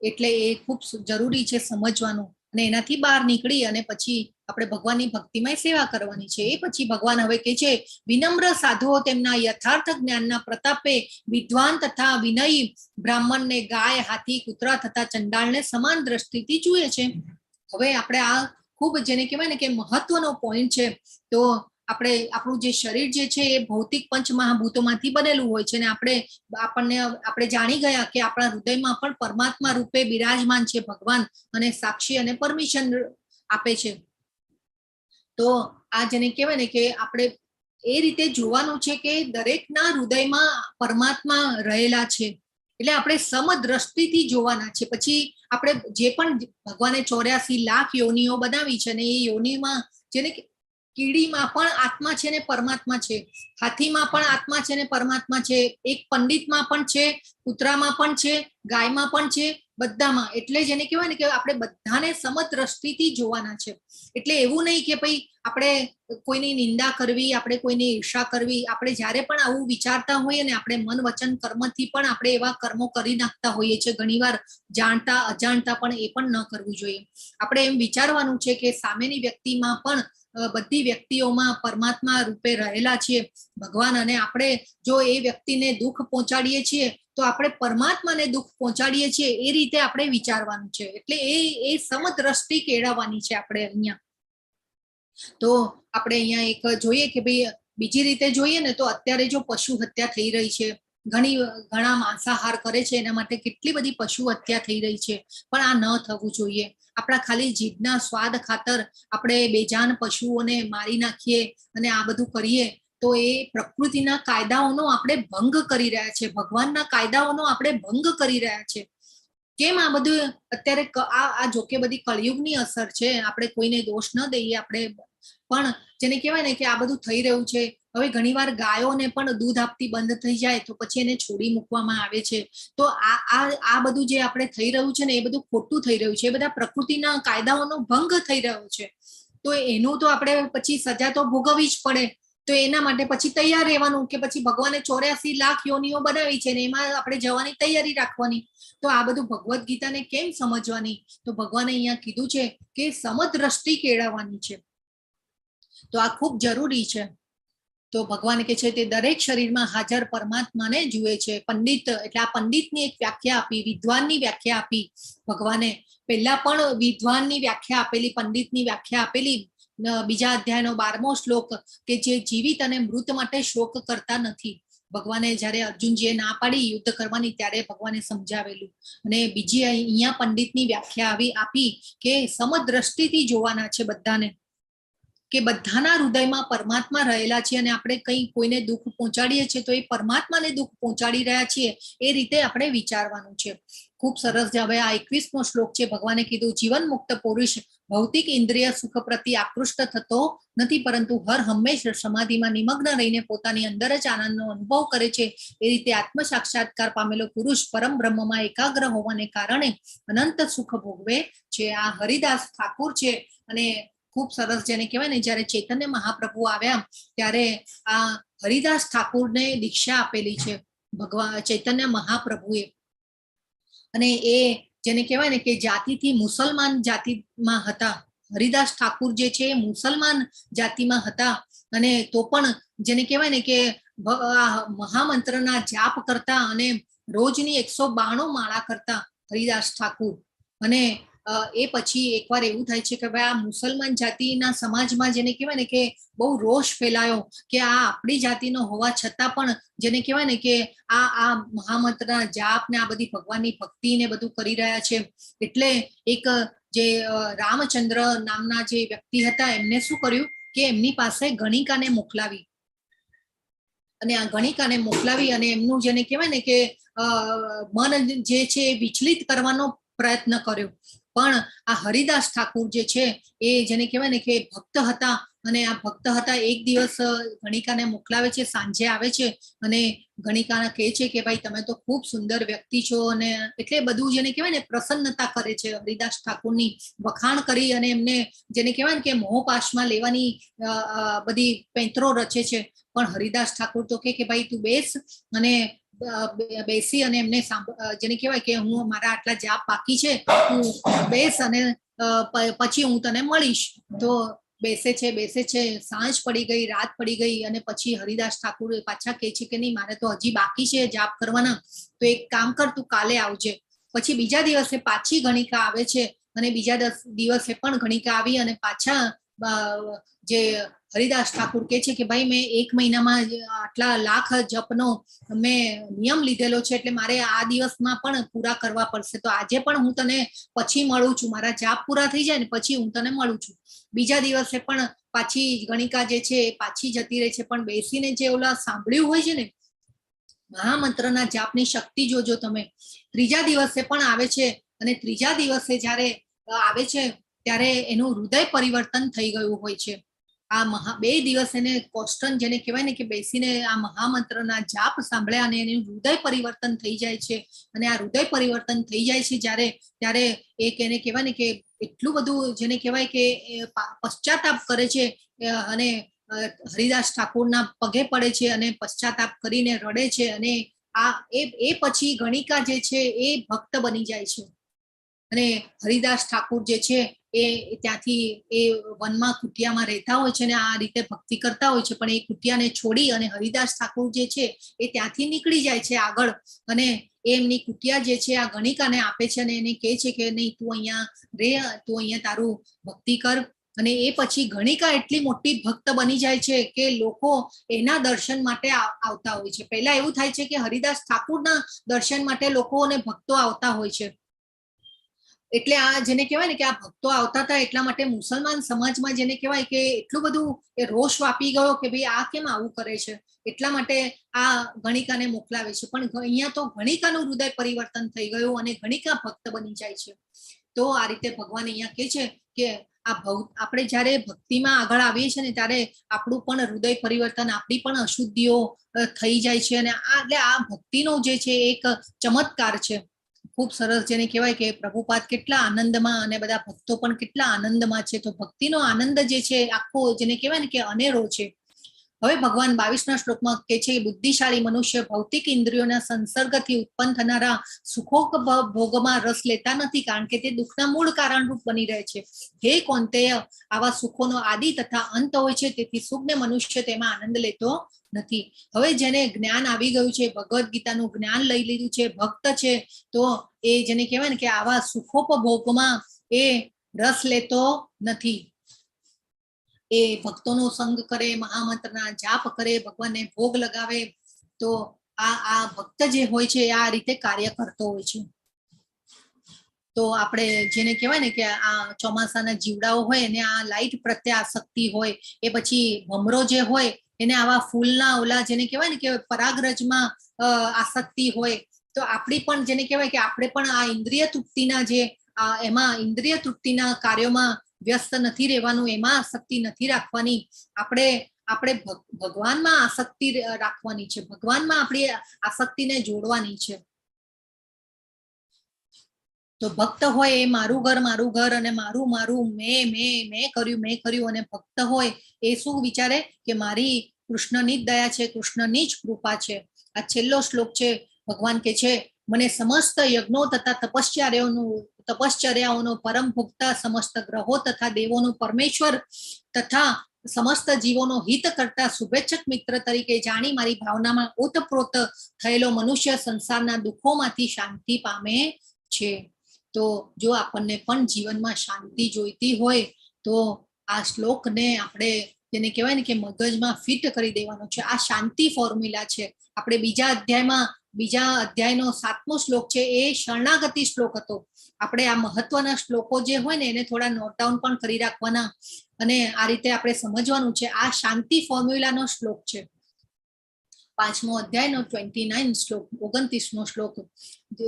એટલે એ ખૂબ જરૂરી છે સમજવાનું. અને એનાથી બહાર નીકળી અને પછી આપણે ભગવાનની ભક્તિમય સેવા કરવાની છે. એ પછી ભગવાન હવે કહે છે, વિનમ્ર સાધુઓ તેમના યથાર્થ જ્ઞાનના પ્રતાપે વિદ્વાન તથા વિનયી બ્રાહ્મણને ગાય, હાથી, કૂતરા તથા ચંડાળને સમાન દ્રષ્ટિથી જુએ છે. હવે આપણે આ ખૂબ જેને કહેવાય ને કે મહત્વનો પોઈન્ટ છે. તો આપણું જે શરીર જે છે એ ભૌતિક પંચ મહાભૂતોમાંથી બનેલું હોય છે, અને આપણે જાણી ગયા કે આપણા હૃદયમાં પણ પરમાત્મા રૂપે બિરાજમાન છે ભગવાન, અને સાક્ષી અને પરમિશન આપે છે. તો આ જેને કહેવાય ને કે આપણે એ રીતે જોવાનું છે કે દરેકના હૃદયમાં પરમાત્મા રહેલા છે, એટલે આપણે સમદ્રષ્ટિથી જોવાના છે. પછી આપણે જે પણ ભગવાને 84 લાખ યોનિઓ બનાવી છે, અને એ યોનિમાં જેને કીડીમાં પણ આત્મા છે ને પરમાત્મા છે, હાથીમાં પણ આત્મા છે ને પરમાત્મા છે, એક પંડિતમાં પણ છે, કૂતરામાં પણ છે, ગાયમાં પણ છે, બધામાં. એટલે જેને કહેવાય ને કે આપણે બધાને સમદ્રષ્ટિથી જોવાના છે. એટલે એવું નહીં કે ભાઈ આપણે કોઈની નિંદા કરવી, આપણે કોઈની ઈર્ષા કરવી. આપણે જ્યારે પણ આવું વિચારતા હોઈએ ને, આપણે મન વચન કર્મથી પણ આપણે એવા કર્મો કરી નાખતા હોઈએ છીએ ઘણીવાર, જાણતા અજાણતા, પણ એ પણ ન કરવું જોઈએ. આપણે એમ વિચારવાનું છે કે સામેની વ્યક્તિમાં પણ બધી વ્યક્તિઓમાં પરમાત્મા રૂપે રહેલા છીએ ભગવાન, અને આપણે જો એ વ્યક્તિને દુઃખ પહોંચાડીએ છીએ તો આપણે પરમાત્માને દુઃખ પહોંચાડીએ છીએ, એ રીતે આપણે વિચારવાનું છે. એટલે એ સમદ્રષ્ટિ કેળવવાની છે આપણે અહીંયા. તો આપણે અહીંયા એક જોઈએ કે ભાઈ બીજી રીતે જોઈએ ને, તો અત્યારે જો પશુ હત્યા થઈ રહી છે, ઘણા માંસાહાર કરે છે, એના માટે કેટલી બધી પશુ હત્યા થઈ રહી છે. પણ આ ન થવું જોઈએ. આપણા ખાલી જીભના સ્વાદ ખાતર આપણે બેજાન પશુઓને મારી નાખીએ અને આ બધું કરીએ, તો એ પ્રકૃતિના કાયદાઓનો આપણે ભંગ કરી રહ્યા છે, ભગવાનના કાયદાઓનો આપણે ભંગ કરી રહ્યા છે. કેમ આ બધું અત્યારે આ જોકે બધી કળિયુગની અસર છે, આપણે કોઈને દોષ ન દઈએ આપણે, પણ જેને કહેવાય ને કે આ બધું થઈ રહ્યું છે. હવે ઘણીવાર ગાયોને પણ દૂધ આપતી બંધ થઈ જાય તો પછી એને છોડી મૂકવામાં આવે છે. તો આ બધું જે આપણે થઈ રહ્યું છે ને, એ બધું ખોટું થઈ રહ્યું છે, એ બધા પ્રકૃતિના કાયદાઓનો ભંગ થઈ રહ્યો છે. તો એનું તો આપણે પછી સજા તો ભોગવવી જ પડે. તો એના માટે પછી તૈયાર રહેવાનું કે પછી ભગવાને 84 લાખ યોનિઓ બનાવી છે ને એમાં આપણે જવાની તૈયારી રાખવાની. તો આ બધું ભગવદ્ ગીતાને કેમ સમજવાની? તો ભગવાને અહીંયા કીધું છે કે સમદ્રષ્ટિ કેળવવાની છે. તો આ ખૂબ જરૂરી છે. તો ભગવાન કે છે તે દરેક શરીરમાં હાજર પરમાત્માને જુએ છે. પંડિત એટલે આ પંડિતની એક વ્યાખ્યા આપી, વિદ્વાનની વ્યાખ્યા આપી ભગવાને. પહેલા પણ વિદ્વાનની વ્યાખ્યા આપેલી, પંડિતની વ્યાખ્યા આપેલી બીજા અધ્યાયનો 12મો શ્લોક, કે જે જીવિત અને મૃત માટે શોક કરતા નથી. ભગવાને જ્યારે અર્જુનજીએ ના પાડી યુદ્ધ કરવાની ત્યારે ભગવાને સમજાવેલું. અને બીજી અહીંયા પંડિતની વ્યાખ્યા આપી કે સમદ્રષ્ટિથી જોવાના છે બધાને, કે બધાના હૃદયમાં પરમાત્મા રહેલા છે, અને આપણે કંઈ કોઈને દુઃખ પહોંચાડીએ છીએ તો એ પરમાત્માને દુઃખ પહોંચાડી રહ્યા છીએ, એ રીતે આપણે વિચારવાનું છે. ખૂબ સરસ. હવે આ 21મો શ્લોક છે. ભગવાને કીધું, જીવન મુક્ત પુરુષ ભૌતિક ઇન્દ્રિય સુખ પ્રતિ આકૃષ્ટ થતો નથી, પરંતુ હર હંમેશ સમાધિમાં નિમગ્ન રહીને પોતાની અંદર જ આનંદનો અનુભવ કરે છે. એ રીતે આત્મ સાક્ષાત્કાર પામેલો પુરુષ પરમ બ્રહ્મમાં એકાગ્ર હોવાને કારણે અનંત સુખ ભોગવે છે. આ હરિદાસ ઠાકુર છે. અને ખૂબ સરસ, જેને કહેવાય ને, જ્યારે ચૈતન્ય મહાપ્રભુ આવ્યા ત્યારે આ હરિદાસ ઠાકુરને દીક્ષા આપેલી છે ભગવાન ચૈતન્ય મહાપ્રભુએ. અને એ જેને કહેવાય ને કે જાતિથી મુસલમાન જાતિમાં હતા. હરિદાસ ઠાકુર જે છે મુસલમાન જાતિમાં હતા, અને તો પણ જેને કહેવાય ને કે મહામંત્રના જાપ કરતા અને રોજની 192 માળા કરતા હરિદાસ ઠાકુર. અને એ પછી એકવાર એવું થાય છે કે ભાઈ આ મુસલમાન જાતિના સમાજમાં જેને કહેવાય ને કે બહુ રોષ ફેલાયો કે આ આપણી જાતિનો હોવા છતાં પણ જેને કહેવાય ને કે આ મહામંત્રના જાપ ને આ બધી ભગવાનની ભક્તિ ને બધું કરી રહ્યા છે. એટલે એક જે રામચંદ્ર નામના જે વ્યક્તિ હતા, એમને શું કર્યું કે એમની પાસે ગણિકાને મોકલાવી, અને આ ગણિકાને મોકલાવી અને એમનું જેને કહેવાય ને કે મન જે છે વિચલિત કરવાનો પ્રયત્ન કર્યો. પણ આ હરિદાસ ઠાકુર જે છે એ જેને કહેવાય ને કે ભક્ત હતા, અને આ ભક્ત હતા એક દિવસ ગણિકાને મોકલાવે છે, સાંજે આવે છે અને ગણિકાને કહે છે કે ભાઈ તમે તો ખૂબ સુંદર વ્યક્તિ છો, અને એટલે બધું જેને કહેવાય ને પ્રસન્નતા કરે છે હરિદાસ ઠાકુરની, વખાણ કરી અને એમને જેને કહેવાય ને કે મોહપાશમાં લેવાની બધી પેંતરો રચે છે. પણ હરિદાસ ઠાકુર તો કે ભાઈ તું બેસ, અને બેસી અને એમને જેને કહેવાય કે હું મારા આટલા જાપ બાકી છે, તું બેસ અને પછી હું તને મળીશ. તો બેસે છે, સાંજ પડી ગઈ, રાત પડી ગઈ, અને પછી હરિદાસ ઠાકુર પાછા કહે છે કે નહીં મારે તો હજી બાકી છે જાપ કરવાના, તો એક કામ કર તું કાલે આવજે. પછી બીજા દિવસે પાછી ગણિકા આવે છે, અને બીજા દિવસે પણ ગણિકા આવી અને પાછા જે હરિદાસ ઠાકુર કહે છે કે ભાઈ મેં 1 મહિનામાં આટલા લાખ જપનો મેં નિયમ લીધેલો છે, એટલે મારે આ દિવસમાં પણ પૂરા કરવા પડશે, તો આજે પણ હું તને પછી મળું છું, મારા જાપ પૂરા થઈ જાય ને પછી હું તને મળું છું. બીજા દિવસે પણ પાછી ગણિકા જે છે એ પાછી જતી રહે છે, પણ બેસીને જે ઓલા સાંભળ્યું હોય છે ને મહામંત્રના જાપની શક્તિ જોજો તમે. ત્રીજા દિવસે પણ આવે છે, અને ત્રીજા દિવસે જ્યારે આવે છે ત્યારે એનું હૃદય પરિવર્તન થઈ ગયું હોય છે. આ 2 દિવસ એને કોસ્ટન જેને કહેવાય ને કે બેસીને આ મહામંત્રના જાપ સાંભળ્યા, અને એનું હૃદય પરિવર્તન થઈ જાય છે. અને આ હૃદય પરિવર્તન થઈ જાય છે ત્યારે એક એને કહેવાય ને કે એટલું બધું જેને કહેવાય કે પશ્ચાતાપ કરે છે, અને હરિદાસ ઠાકુરના પગે પડે છે અને પશ્ચાતાપ કરીને રડે છે, અને એ પછી ગણિકા જે છે એ ભક્ત બની જાય છે. અને હરિદાસ ઠાકુર જે છે એ ત્યાંથી એ વનમાં કુટિયામાં રહેતા હોય છે, અને આ રીતે ભક્તિ કરતા હોય છે, પણ એ કુટિયાને છોડી અને હરિદાસ ઠાકુર જે છે એ ત્યાંથી નીકળી જાય છે આગળ, અને એમની કુટિયા જે છે આ ગણિકાને આપે છે, અને એને કહે છે કે નહીં તું અહીંયા રે, તું અહીંયા તારું ભક્તિ કર. અને એ પછી ગણિકા એટલી મોટી ભક્ત બની જાય છે કે લોકો એના દર્શન માટે આવતા હોય છે. પહેલા એવું થાય છે કે હરિદાસ ઠાકુરના દર્શન માટે લોકોને ભક્તો આવતા હોય છે, એટલે આ જેને કહેવાય ને કે આ ભક્તો આવતા હતા એટલા માટે મુસલમાન સમાજમાં જેને કહેવાય કે એટલું બધું રોષ વાપી ગયો કે ભાઈ આ કેમ આવું કરે છે, એટલા માટે આ ગણિકાને મોકલાવે છે. પણ અહીંયા તો ગણિકાનું હૃદય પરિવર્તન થઈ ગયું અને ગણિકા ભક્ત બની જાય છે. તો આ રીતે ભગવાન અહીંયા કહે છે કે આપણે જ્યારે ભક્તિમાં આગળ આવીએ છીએ ને ત્યારે આપણું પણ હૃદય પરિવર્તન, આપણી પણ અશુદ્ધિઓ થઈ જાય છે, અને એટલે આ ભક્તિનો જે છે એક ચમત્કાર છે, ખૂબ સરસ, જેને કહેવાય કે પ્રભુપાદ કેટલા આનંદમાં અને બધા ભક્તો પણ કેટલા આનંદમાં છે. તો ભક્તિનો આનંદ જે છે આખો જેને કહેવાય ને કે અનેરો છે. હવે ભગવાન 22ના શ્લોકમાં કહે છે બુદ્ધિશાળી મનુષ્ય ભૌતિક ઇન્દ્રિયોના સંસર્ગથી ઉત્પન્ન થનારા સુખો ભોગમાં રસ લેતા નથી, કારણ કે તે દુઃખના મૂળ કારણરૂપ બની રહે છે. હે કોંતેય, આવા સુખોનો આદિ તથા અંત હોય છે, તેથી સુખને મનુષ્ય તેમાં આનંદ લેતો નથી. હવે જેને જ્ઞાન આવી ગયું છે, ભગવદ્ ગીતાનું જ્ઞાન લઈ લીધું છે, ભક્ત છે, તો એ જેને કહેવાય ને કે આવા સુખોપભોગમાં એ રસ લેતો નથી. એ ભક્તોનો સંગ કરે, મહામંત્રના જાપ કરે, ભગવાનને ભોગ લગાવે, તો આ ભક્ત જે હોય છે આ રીતે કાર્ય કરતો હોય છે. તો આપણે જેને કહેવાય ને કે આ ચોમાસાના જીવડાઓ હોય એને આ લાઈટ પ્રત્યે આસક્તિ હોય, એ પછી ભમરો જે હોય એને આવા ફૂલના ઓલા જેને કહેવાય ને કે પરાગરજમાં આસક્તિ હોય, તો આપણી પણ જેને કહેવાય કે આપણે પણ આ ઇન્દ્રિય તૃપ્તિના જે એમાં ઇન્દ્રિય તૃપ્તિના કાર્યોમાં વ્યસ્ત નથી રહેવાનું, એમાં આસક્તિ નથી રાખવાની. આપણે ભગવાનમાં આસક્તિ રાખવાની છે, ભગવાનમાં આપણી આસક્તિને જોડવાની છે. તો ભક્ત હોય એ મારું ઘર અને મારું મેં કર્યું, અને ભક્ત હોય એ શું વિચારે કે મારી કૃષ્ણની જ દયા છે, કૃષ્ણની જ કૃપા છે. આ છેલ્લો શ્લોક છે. ભગવાન કે છે મને સમસ્ત યજ્ઞો તથા તપશ્ચર્યાઓનો પરમ ભોક્તા, સમસ્ત ગ્રહો તથા દેવોનો પરમેશ્વર તથા સમસ્ત જીવોનો હિત કરતા શુભેચ્છક મિત્ર તરીકે જાણી મારી ભાવનામાં ઓતપ્રોત થયેલો મનુષ્ય સંસારના દુઃખોમાંથી શાંતિ પામે છે. તો જો આપણને પણ જીવનમાં શાંતિ જોઈતી હોય તો આ શ્લોકને આપણે જેને કહેવાય ને કે મગજમાં ફિટ કરી દેવાનો છે. આ શાંતિ ફોર્મ્યુલા છે. આપણે બીજા અધ્યાયનો 7મો શ્લોક છે એ શરણાગતિ શ્લોક હતો. આપણે આ મહત્વના શ્લોકો જે હોય ને એને થોડા નોટ ડાઉન પણ કરી રાખવાના, અને આ રીતે આપણે સમજવાનું છે. આ શાંતિ ફોર્મ્યુલાનો શ્લોક છે. 5મો અધ્યાયનો 29 શ્લોક 29મો શ્લોક.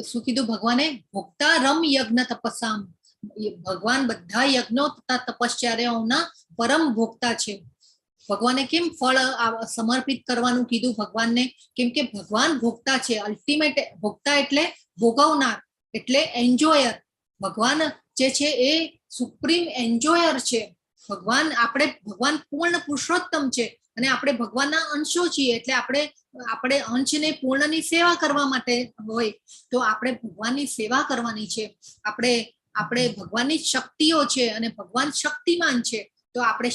શું કીધું ભગવાને? ભોક્તા રમ યજ્ઞ તપસામ ભગવાન બધા યજ્ઞો તથા તપશ્ચર્યાઓના પરમ ભોગતા છે. ભગવાને કેમ ફળ સમર્પિત કરવાનું કીધું ભગવાનને? કેમ કે ભગવાન ભોગતા છે, અલ્ટિમેટ ભોગતા એટલે ભોગવનાર, એટલે એન્જોયર. ભગવાન જે છે એ સુપ્રીમ એન્જોયર છે. ભગવાન પૂર્ણ પુરુષોત્તમ છે અને આપણે ભગવાનના અંશો છીએ, એટલે આપણે અંશને પૂર્ણની સેવા કરવા માટે હોય તો આપણે ભગવાનની સેવા કરવાની છે. આપણે ભગવાનની શક્તિઓ છે અને ભગવાન શક્તિમાન છે, તો આપણે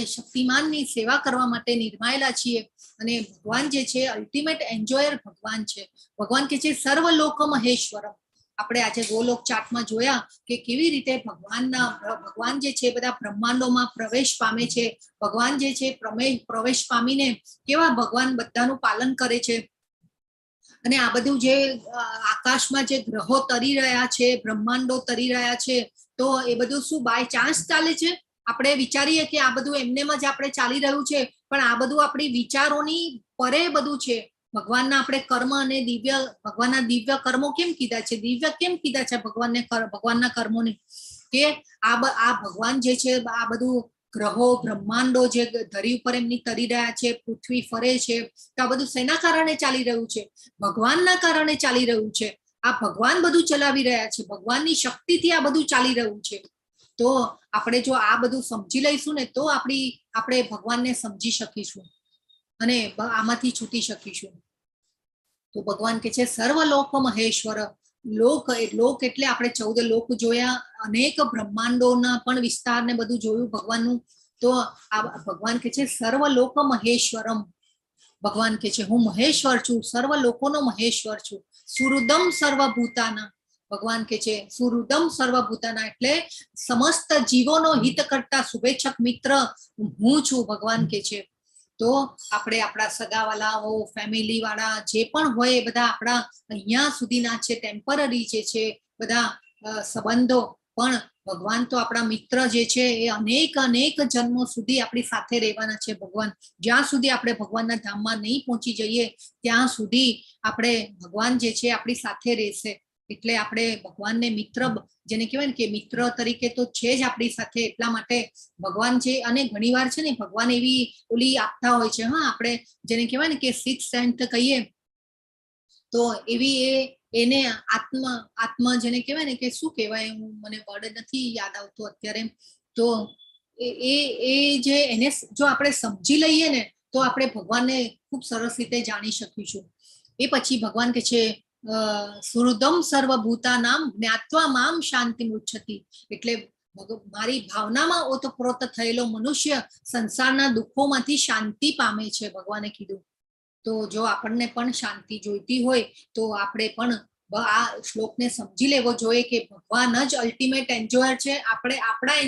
શક્તિમાનની સેવા કરવા માટે નિર્માયેલા છીએ. અને ભગવાન જે છે અલ્ટિમેટ એન્જોયર ભગવાન છે. ભગવાન કે છે સર્વલોક મહેશ્વરમ. આપણે આજે ગોલોક ચાર્ટમાં જોયા કે કેવી રીતે ભગવાન જે છે બધા બ્રહ્માંડોમાં પ્રવેશ પામે છે. ભગવાન જે છે પ્રવેશ પામીને કેવા ભગવાન બધાનું પાલન કરે છે. અને આ બધું જે આકાશમાં જે ગ્રહો તરી રહ્યા છે, બ્રહ્માંડો તરી રહ્યા છે, તો એ બધું શું બાય ચાન્સ ચાલે છે? આપણે વિચારીએ કે આ બધું એમનેમ જ આપણે ચાલી રહ્યું છે, પણ આ બધું આપણી વિચારોની પરે બધું છે. ભગવાનના આપણે કર્મ અને ભગવાનના દિવ્ય કર્મો કેમ કીધા છે? દિવ્ય કેમ કીધા છે ભગવાનના કર્મોને? કે આ ભગવાન જે છે આ બધું ગ્રહો બ્રહ્માંડો જે ધરી ઉપર એમની તરી રહ્યા છે, પૃથ્વી ફરે છે, તો આ બધું શેના કારણે ચાલી રહ્યું છે? ભગવાનના કારણે ચાલી રહ્યું છે. આ ભગવાન બધું ચલાવી રહ્યા છે, ભગવાનની શક્તિથી આ બધું ચાલી રહ્યું છે. તો આપણે જો આ બધું સમજી લઈશું ને તો આપણે ભગવાનને સમજી શકીશું અને આમાંથી છૂટી શકીશું. તો ભગવાન કે છે સર્વલોક મહેશ્વર. લોક એટલે આપણે 14 લોક જોયા, અનેક બ્રહ્માંડોના પણ વિસ્તાર ને બધું જોયું ભગવાનનું. તો આ ભગવાન કે છે સર્વલોક મહેશ્વરમ. ભગવાન કે છે હું મહેશ્વર છું, સર્વ લોકોનો મહેશ્વર છું. સુહૃદમ સર્વભૂતાના. ભગવાન કે છે સુહૃદમ સર્વભૂતાના એટલે સમસ્ત જીવોનો હિત કરતા શુભેચ્છક મિત્ર હું છું. ભગવાન કે છે તો આપણે આપણા સગાવાલાઓ, ફેમિલી વાળા જે પણ હોય એ બધા આપણા અહીંયા સુધીના છે, ટેમ્પરરી જે છે બધા સંબંધો, પણ ભગવાન તો આપણા મિત્ર જે છે એ અનેક જન્મો સુધી આપણી સાથે રહેવાના છે. ભગવાન જ્યાં સુધી આપણે ભગવાનના ધામમાં નહીં પહોંચી જઈએ ત્યાં સુધી આપણે ભગવાન જે છે આપણી સાથે રહેશે. એટલે આપણે ભગવાનને મિત્ર, જેને કહેવાય ને કે મિત્ર તરીકે તો છે જ આપણી સાથે. એટલા માટે ભગવાન છે, અને ઘણીવાર છે ને ભગવાન એવી ઓલી આપતા હોય છે, આપણે જેને કહેવાય ને કે સિક્સ સેન્સ કહીએ તો એવી એને આત્મ જેને કહેવાય ને કે શું કહેવાય, મને વર્ડ નથી યાદ આવતો અત્યારે. તો એ જે એને જો આપણે સમજી લઈએ ને તો આપણે ભગવાનને ખૂબ સરસ રીતે જાણી શકીશું. એ પછી ભગવાન કે છે સુહૃદમ સર્વભૂતાનામ જ્ઞાત્વા મામ શાંતિ મુચ્છતિ. એટલે મારી ભાવનામાં ઓતપ્રોત થયેલો મનુષ્ય સંસારના દુઃખોમાંથી શાંતિ પામે છે, ભગવાને કીધું. તો જો આપણને પણ શાંતિ જોઈતી હોય તો આપણે પણ આ શ્લોકને સમજી લેવો જોઈએ કે ભગવાન જ અલ્ટિમેટ એન્જોયર છે. આપણે આપણા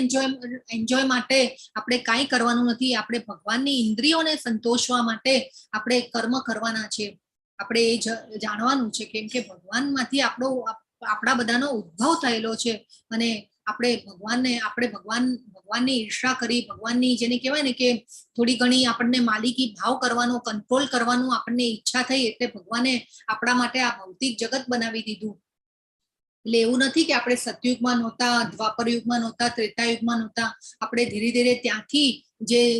એન્જોય માટે આપણે કાંઈ કરવાનું નથી. આપણે ભગવાનની ઇન્દ્રિયોને સંતોષવા માટે આપણે કર્મ કરવાના છે. આપણે એ જાણવાનું છે, કેમ કે ભગવાનમાંથી આપણા બધાનો ઉદ્ભવ થયેલો છે. અને આપણે ભગવાનની ઈર્ષા કરી, ભગવાનની જેને કહેવાય ને કે થોડી ઘણી આપણને માલિકી ભાવ કરવાનો, કંટ્રોલ કરવાનું આપણને ઈચ્છા થઈ, એટલે ભગવાને આપણા માટે આ ભૌતિક જગત બનાવી દીધું. એટલે એવું નથી કે આપણે સતયુગમાં નહોતા, દ્વાપર યુગમાં નહોતા, ત્રેતા યુગમાં નહોતા. આપણે ધીરે ધીરે ત્યાંથી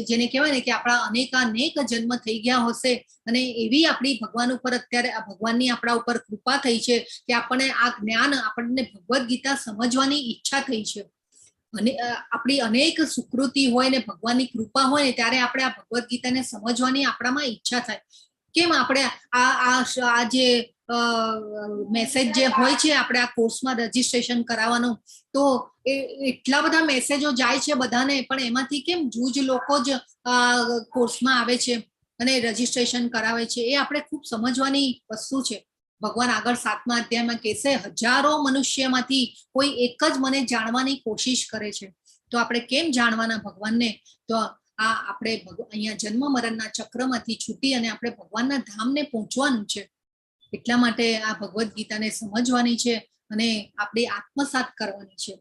જેને કહેવાય ને કે આપણા અનેક જન્મ થઈ ગયા હશે, અને એવી આપણી ભગવાન ઉપર અત્યારે ભગવાનની આપણા ઉપર કૃપા થઈ છે કે આપણને આ જ્ઞાન, આપણને ભગવદ્ ગીતા સમજવાની ઈચ્છા થઈ છે. અને આપણી અનેક સુકૃતિ હોય ને ભગવાનની કૃપા હોય ને ત્યારે આપણે આ ભગવદ્ ગીતાને સમજવાની આપણામાં ઈચ્છા થાય. કેમ આપણે આ જે મેસેજ જે હોય છે, આપણે આ કોર્સમાં રજીસ્ટ્રેશન કરાવવાનું, તો એટલા બધા મેસેજો જાય છે બધાને, પણ એમાંથી કેમ જૂજ લોકો જ કોર્સમાં આવે છે અને રજીસ્ટ્રેશન કરાવે છે. એ આપણે ખૂબ સમજવાની વસ્તુ છે. ભગવાન આગળ 7મા અધ્યાયમાં કહેશે હજારો મનુષ્યમાંથી કોઈ એક જ મને જાણવાની કોશિશ કરે છે. તો આપણે કેમ જાણવાના ભગવાનને? તો આપણે અહીંયા જન્મ મરણના ચક્રમાંથી છૂટી અને આપણે ભગવાનના ધામને પહોંચવાનું છે. એટલા માટે આ ભગવદ્ ગીતાને સમજવાની છે અને આપણે આત્મસાત કરવાની છે.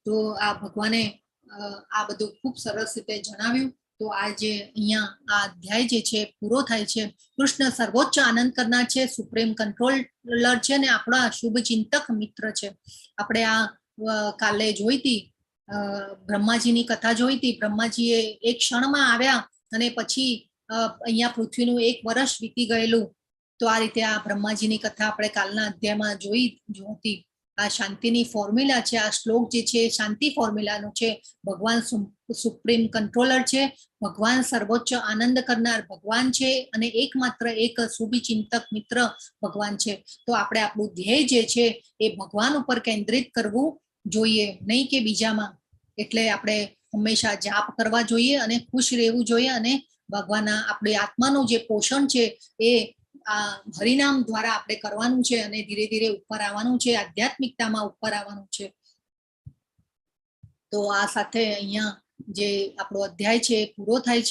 તો આ ભગવાને આ બધું ખૂબ સરસ રીતે જણાવ્યું. તો આ જે અહીંયા આ અધ્યાય જે છે પૂરો થાય છે. કૃષ્ણ સર્વોચ્ચ આનંદ કરનાર છે, સુપ્રીમ કંટ્રોલર છે અને આપણા શુભ ચિંતક મિત્ર છે. આપણે આ કાલે જોઈ હતી, બ્રહ્માજીની કથા જોઈ હતી. બ્રહ્માજીએ એક ક્ષણમાં આવ્યા અને પછી અહીંયા પૃથ્વીનું 1 વર્ષ વીતી ગયેલું. તો આ રીતે આ બ્રહ્માજીની કથા આપણે કાલના અધ્યાયમાં જોઈ હતી. આ શાંતિની ફોર્મ્યુલા છે. આ શ્લોક જે છે શાંતિ ફોર્મ્યુલાનું છે. ભગવાન સુપ્રીમ કંટ્રોલર છે, ભગવાન સર્વોચ્ચ આનંદ કરનાર ભગવાન છે અને એકમાત્ર એક શુભ ચિંતક મિત્ર ભગવાન છે. તો આપણે આપણું ધ્યેય જે છે એ ભગવાન ઉપર કેન્દ્રિત કરવું જોઈએ, નહીં કે બીજામાં. એટલે આપણે હંમેશા જાપ કરવા જોઈએ અને ખુશ રહેવું જોઈએ અને ભગવાનના આપણી આત્માનું જે પોષણ છે એ આ હરિનામ દ્વારા આપણે કરવાનું છે અને ધીરે ધીરે ઉપર આવવાનું છે, આધ્યાત્મિકતામાં ઉપર આવવાનું છે. તો આ સાથે અહીંયા જે આપણો અધ્યાય છે પૂરો થાય છે.